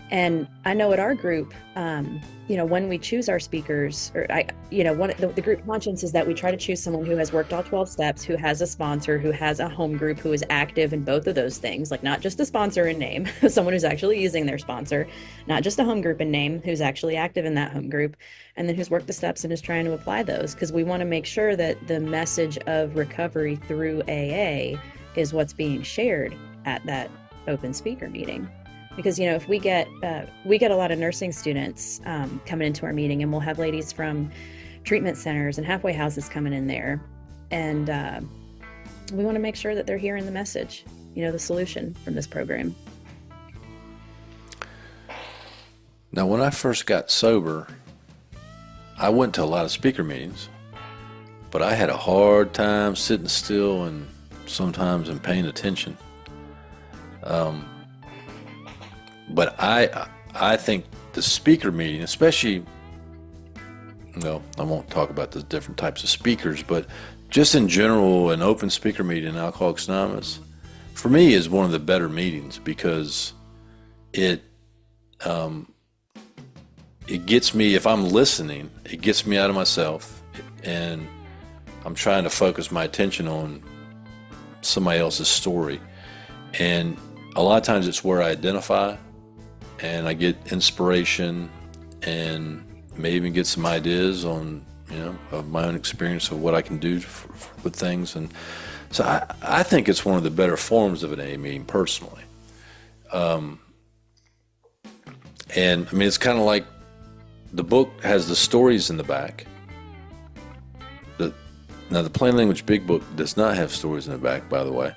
And I know at our group, when we choose our speakers, the group conscience is that we try to choose someone who has worked all 12 steps, who has a sponsor, who has a home group, who is active in both of those things, like not just a sponsor in name, someone who's actually using their sponsor, not just a home group in name, who's actually active in that home group, and then who's worked the steps and is trying to apply those, because we want to make sure that the message of recovery through AA is what's being shared at that open speaker meeting. Because, if we get a lot of nursing students coming into our meeting, and we'll have ladies from treatment centers and halfway houses coming in there. And we want to make sure that they're hearing the message, the solution from this program. Now, when I first got sober, I went to a lot of speaker meetings, but I had a hard time sitting still and sometimes in paying attention. But I think the speaker meeting, especially, I won't talk about the different types of speakers, but just in general, an open speaker meeting in Alcoholics Anonymous, for me, is one of the better meetings, because it gets me, if I'm listening, it gets me out of myself, and I'm trying to focus my attention on somebody else's story. And a lot of times it's where I identify, and I get inspiration, and may even get some ideas on of my own experience of what I can do with things. And so I think it's one of the better forms of an AA meeting personally. And I mean, it's kind of like the book has the stories in the back. Now, the Plain Language Big Book does not have stories in the back, by the way.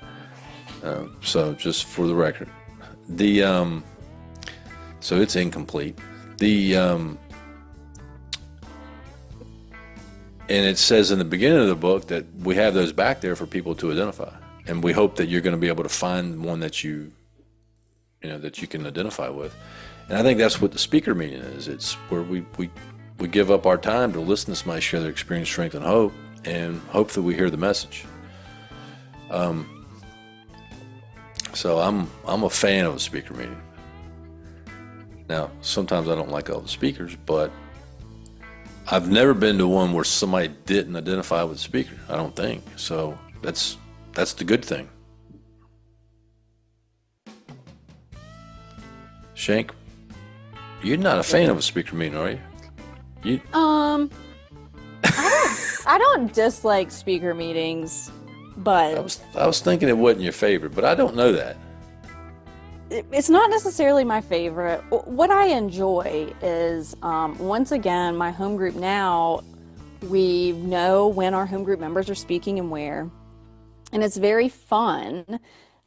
So just for the record, so it's incomplete. And it says in the beginning of the book that we have those back there for people to identify, and we hope that you're going to be able to find one that you can identify with. And I think that's what the speaker meeting is. It's where we give up our time to listen to somebody share their experience, strength, and hope, and hope that we hear the message. So I'm a fan of a speaker meeting. Now, sometimes I don't like all the speakers, but I've never been to one where somebody didn't identify with the speaker, I don't think. So that's the good thing. Shank, you're not a fan of a speaker meeting, are you? I don't dislike speaker meetings, but I was thinking it wasn't your favorite, but I don't know that. it's not necessarily my favorite. What I enjoy is, once again, my home group now, we know when our home group members are speaking and where. And it's very fun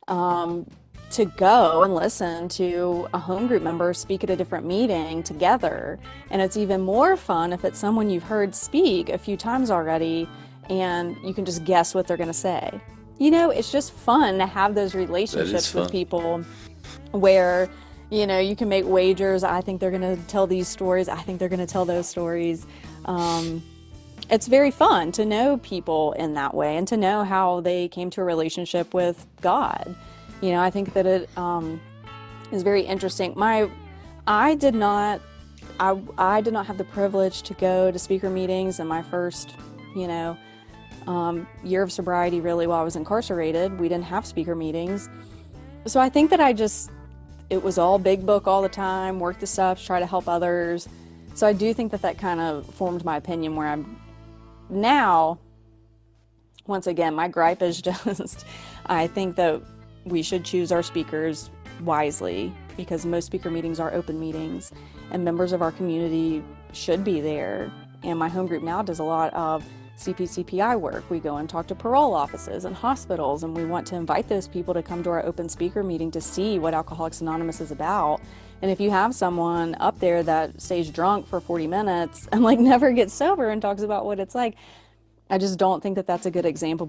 to go and listen to a home group member speak at a different meeting together. And it's even more fun if it's someone you've heard speak a few times already and you can just guess what they're going to say. It's just fun to have those relationships with people where, you can make wagers. I think they're going to tell these stories. I think they're going to tell those stories. It's very fun to know people in that way and to know how they came to a relationship with God. I think that it is very interesting. I did not have the privilege to go to speaker meetings in my first, year of sobriety, really, while I was incarcerated. We didn't have speaker meetings. So I think that it was all big book all the time, work the steps, try to help others. So I do think that kind of formed my opinion where I'm now. Once again, my gripe is just, I think that we should choose our speakers wisely because most speaker meetings are open meetings and members of our community should be there. And my home group now does a lot of CPCPI work. We go and talk to parole offices and hospitals, and we want to invite those people to come to our open speaker meeting to see what Alcoholics Anonymous is about. And if you have someone up there that stays drunk for 40 minutes and never gets sober and talks about what it's like, I just don't think that that's a good example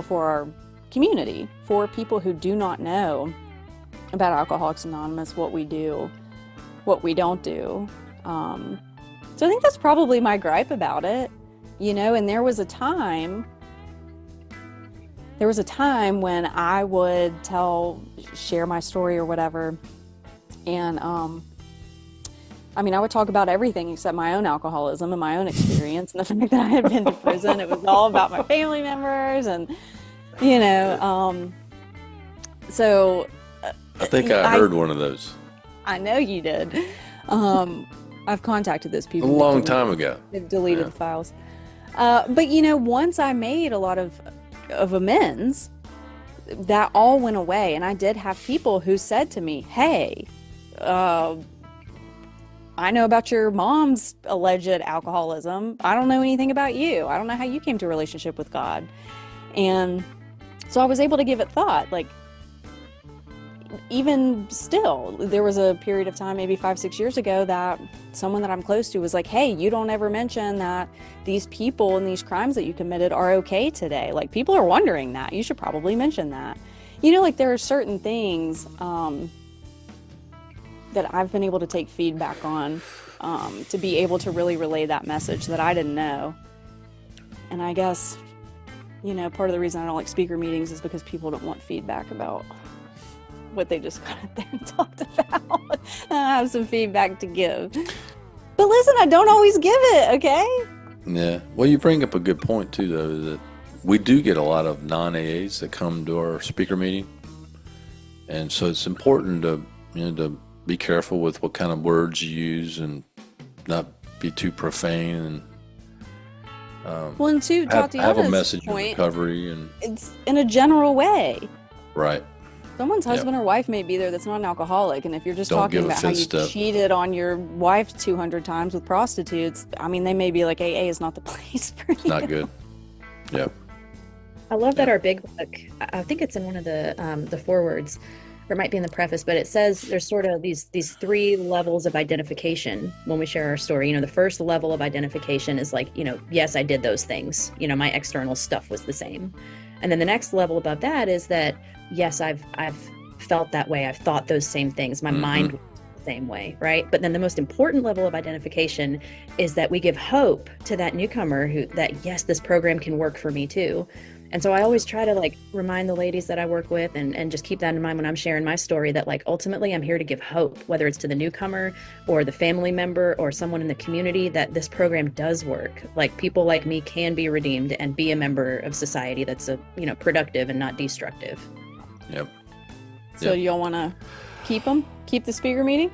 for our community, for people who do not know about Alcoholics Anonymous, what we do, what we don't do. So I think that's probably my gripe about it, and there was a time when I would share my story or whatever. And, I would talk about everything except my own alcoholism and my own experience and the fact that I had been to prison. It was all about my family members and, so. I think I heard one of those. I know you did. I've contacted those people. A long time ago. They've deleted the files. But, once I made a lot of amends, that all went away. And I did have people who said to me, hey, I know about your mom's alleged alcoholism. I don't know anything about you. I don't know how you came to a relationship with God. And so I was able to give it thought. Even still, there was a period of time, maybe 5-6 years ago, that someone that I'm close to was like, hey, you don't ever mention that these people and these crimes that you committed are okay today. People are wondering that. You should probably mention that. There are certain things that I've been able to take feedback on to be able to really relay that message that I didn't know. And I guess, part of the reason I don't like speaker meetings is because people don't want feedback about what they just got up there and talked about. I have some feedback to give. But listen, I don't always give it, okay? Yeah. Well, you bring up a good point, too, though, that we do get a lot of non-AAs that come to our speaker meeting. And so it's important to be careful with what kind of words you use and not be too profane. Well, and to have a Tatiana's message of point, recovery and it's in a general way. right. Someone's Yep. husband or wife may be there that's not an alcoholic, and if you're just Don't talking give a about how fifth you step. cheated on your wife 200 times with prostitutes, I mean, they may be like, AA is not the place for you. Not good. Yep. I love that Yeah. our big book, I think it's in one of the forewords, or it might be in the preface, but it says there's sort of these three levels of identification when we share our story. You know, the first level of identification is like, you know, yes, I did those things. You know, my external stuff was the same. And then the next level above that is that, yes, I've felt that way. I've thought those same things. My mind was the same way, right? But then the most important level of identification is that we give hope to that newcomer that yes, this program can work for me too. And so I always try to like remind the ladies that I work with and just keep that in mind when I'm sharing my story, that like ultimately I'm here to give hope, whether it's to the newcomer or the family member or someone in the community, that this program does work. Like people like me can be redeemed and be a member of society that's productive and not destructive. Yep. So y'all want to keep them? Keep the speaker meeting?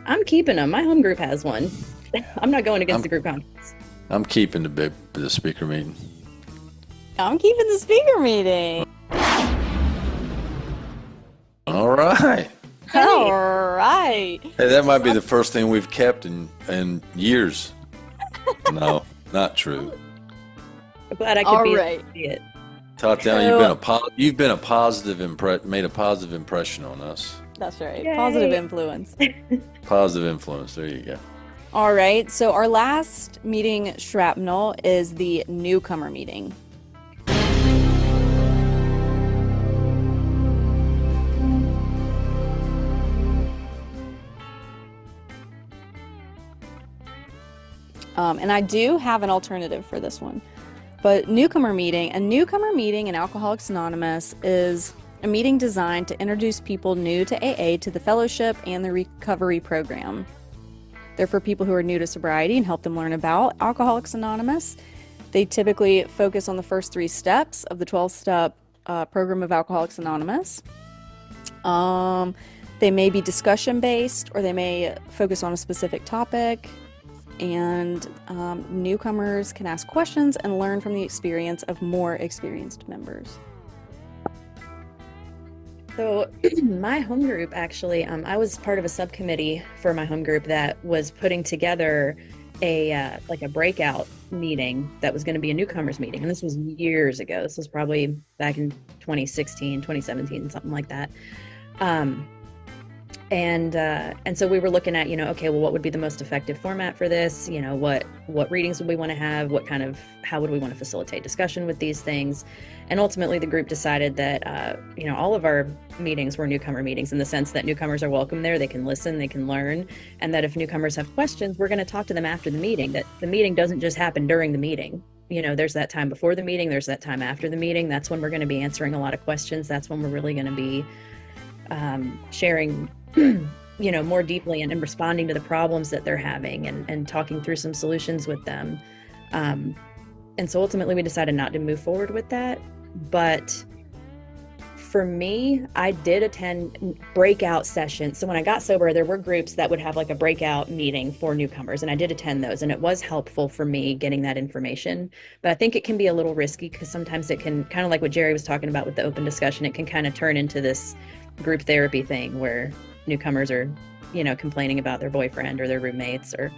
I'm keeping them. My home group has one. I'm not going against the group conference. I'm keeping the speaker meeting. I'm keeping the speaker meeting. All right. All right. Hey, that might be the first thing we've kept in years. No, not true. I'm glad I could All be right. it. Tatiana, So- you've been a positive made a positive impression on us. That's right. Yay. Positive influence. Positive influence. There you go. All right. So our last meeting shrapnel is the newcomer meeting. And I do have an alternative for this one. But a newcomer meeting in Alcoholics Anonymous is a meeting designed to introduce people new to AA to the fellowship and the recovery program. They're for people who are new to sobriety and help them learn about Alcoholics Anonymous. They typically focus on the first 3 steps of the 12-step program of Alcoholics Anonymous. They may be discussion-based, or they may focus on a specific topic. And newcomers can ask questions and learn from the experience of more experienced members. So my home group, actually, I was part of a subcommittee for my home group that was putting together a breakout meeting that was going to be a newcomers meeting. And this was years ago. This was probably back in 2016, 2017, something like that. And so we were looking at, okay, well, what would be the most effective format for this? What readings would we want to have? How would we want to facilitate discussion with these things? And ultimately the group decided that, all of our meetings were newcomer meetings, in the sense that newcomers are welcome there. They can listen, they can learn. And that if newcomers have questions, we're going to talk to them after the meeting, that the meeting doesn't just happen during the meeting. There's that time before the meeting, there's that time after the meeting. That's when we're going to be answering a lot of questions. That's when we're really going to be sharing more deeply and responding to the problems that they're having and talking through some solutions with them. And so ultimately we decided not to move forward with that. But for me, I did attend breakout sessions. So when I got sober, there were groups that would have like a breakout meeting for newcomers, and I did attend those, and it was helpful for me getting that information. But I think it can be a little risky, because sometimes it can, kind of like what Jerry was talking about with the open discussion, it can kind of turn into this group therapy thing where newcomers are, complaining about their boyfriend or their roommates, or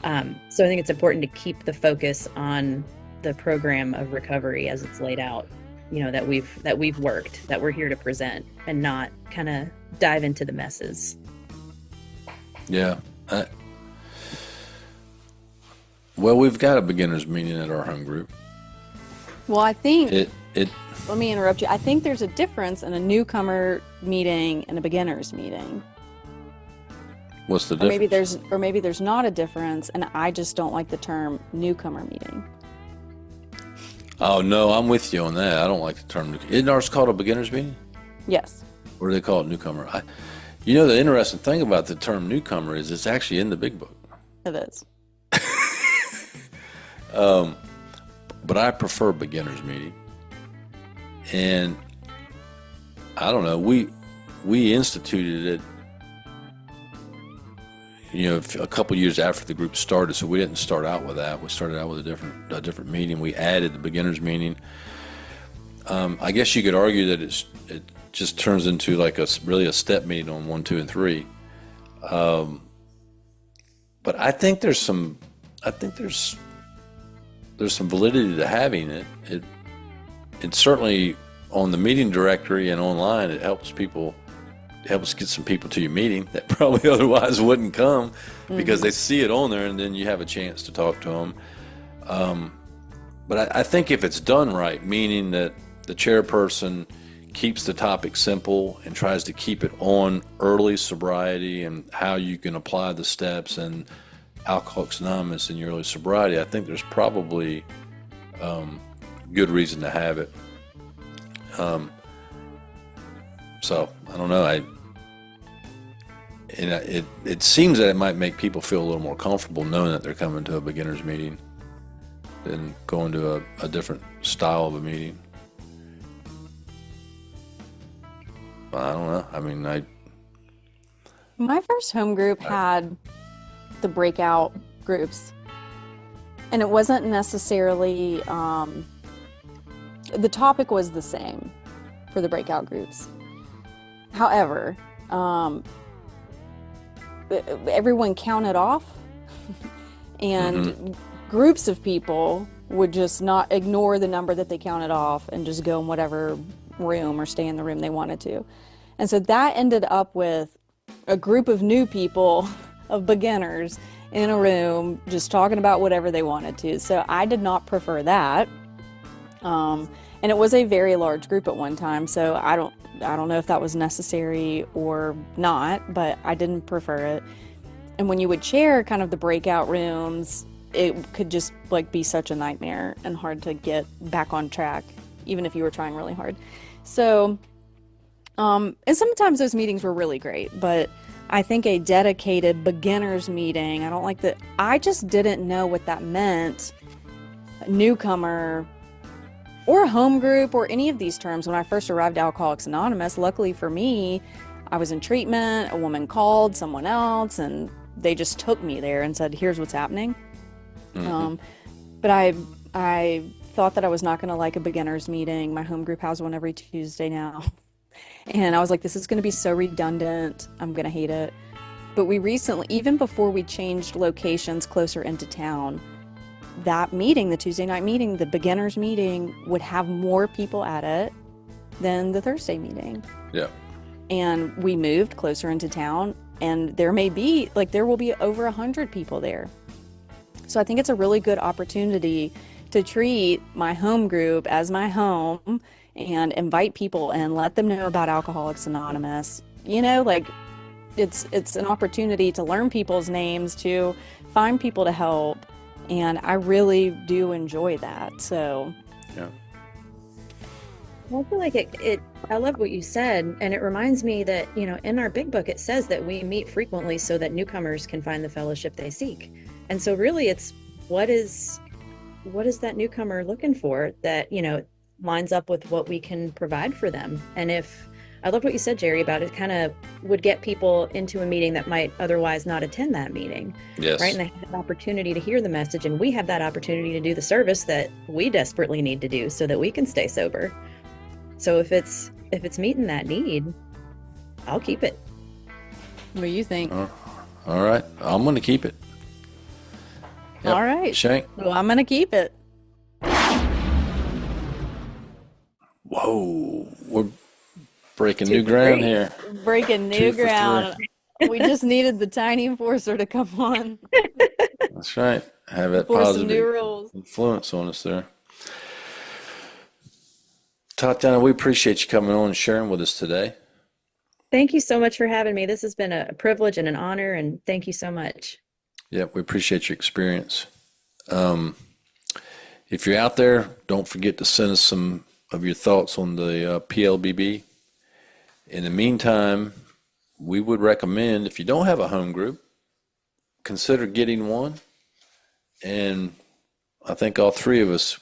so I think it's important to keep the focus on the program of recovery as it's laid out, that we've worked, that we're here to present, and not kind of dive into the messes. Yeah. Well, we've got a beginners meeting at our home group. Well, I think, It let me interrupt you. I think there's a difference in a newcomer meeting and a beginners meeting. What's the Or difference? maybe there's not a difference, and I just don't like the term newcomer meeting. Oh no, I'm with you on that. I don't like the term. Isn't ours called a beginners meeting? Yes. Or do they call it newcomer? The interesting thing about the term newcomer is it's actually in the big book. It is. But I prefer beginners meeting. And I don't know, we instituted it, a couple years after the group started, so we didn't start out with that. We started out with a different meeting. We added the beginners meeting. I guess you could argue that it just turns into like really a step meeting on 1, 2, and 3. But I think there's some validity to having it. It certainly on the meeting directory and online, it helps get some people to your meeting that probably otherwise wouldn't come because they see it on there, and then you have a chance to talk to them. But I think if it's done right, meaning that the chairperson keeps the topic simple and tries to keep it on early sobriety and how you can apply the steps and Alcoholics Anonymous in your early sobriety, I think there's probably good reason to have it. So I don't know. It seems that it might make people feel a little more comfortable knowing that they're coming to a beginners meeting than going to a different style of a meeting. I don't know. I mean, My first home group had the breakout groups, and it wasn't necessarily, the topic was the same for the breakout groups. However, everyone counted off, and groups of people would just not ignore the number that they counted off and just go in whatever room or stay in the room they wanted to. And so that ended up with a group of new people, of beginners, in a room just talking about whatever they wanted to. So I did not prefer that. And it was a very large group at one time, so I don't know if that was necessary or not, but I didn't prefer it. And when you would chair kind of the breakout rooms, it could just like be such a nightmare and hard to get back on track, even if you were trying really hard. So, and sometimes those meetings were really great, but I think a dedicated beginners meeting, I just didn't know what that meant, newcomer, or home group, or any of these terms when I first arrived at Alcoholics Anonymous. Luckily for me, I was in treatment, a woman called someone else, and they just took me there and said, here's what's happening. But I thought that I was not going to like a beginners meeting. My home group has one every Tuesday now. And I was like, this is going to be so redundant. I'm going to hate it. But we recently, even before we changed locations closer into town, that meeting, the Tuesday night meeting, the beginners meeting, would have more people at it than the Thursday meeting. Yeah. And we moved closer into town, and there will be over 100 people there. So I think it's a really good opportunity to treat my home group as my home and invite people and let them know about Alcoholics Anonymous. It's an opportunity to learn people's names, to find people to help. And I really do enjoy that. So, yeah. I feel like I love what you said. And it reminds me that, in our big book, it says that we meet frequently so that newcomers can find the fellowship they seek. And so really it's, what is that newcomer looking for that, lines up with what we can provide for them? And I love what you said, Jerry, about it kind of would get people into a meeting that might otherwise not attend that meeting. Yes. Right. And they have an opportunity to hear the message, and we have that opportunity to do the service that we desperately need to do so that we can stay sober. So if it's meeting that need, I'll keep it. what do you think? All right. I'm going to keep it. Yep. All right. Shank. Well, I'm going to keep it. Whoa. We're breaking new ground here. Breaking new ground. We just needed the tiny enforcer to come on. That's right. Have that For some positive new rules. influence on us there. Tatiana, we appreciate you coming on and sharing with us today. Thank you so much for having me. This has been a privilege and an honor, and thank you so much. Yep, we appreciate your experience. If you're out there, don't forget to send us some of your thoughts on the PLBB. In the meantime, we would recommend, if you don't have a home group, consider getting one. And I think all three of us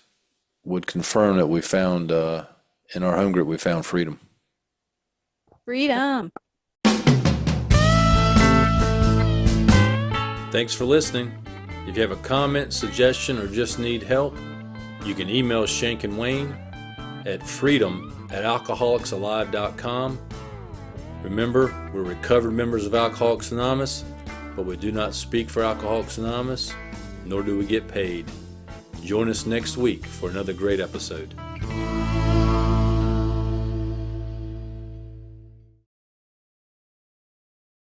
would confirm that we found, in our home group, we found freedom. Freedom. Thanks for listening. If you have a comment, suggestion, or just need help, you can email Shank and Wayne at freedom@alcoholicsalive.com. Remember, we're recovered members of Alcoholics Anonymous, but we do not speak for Alcoholics Anonymous, nor do we get paid. Join us next week for another great episode.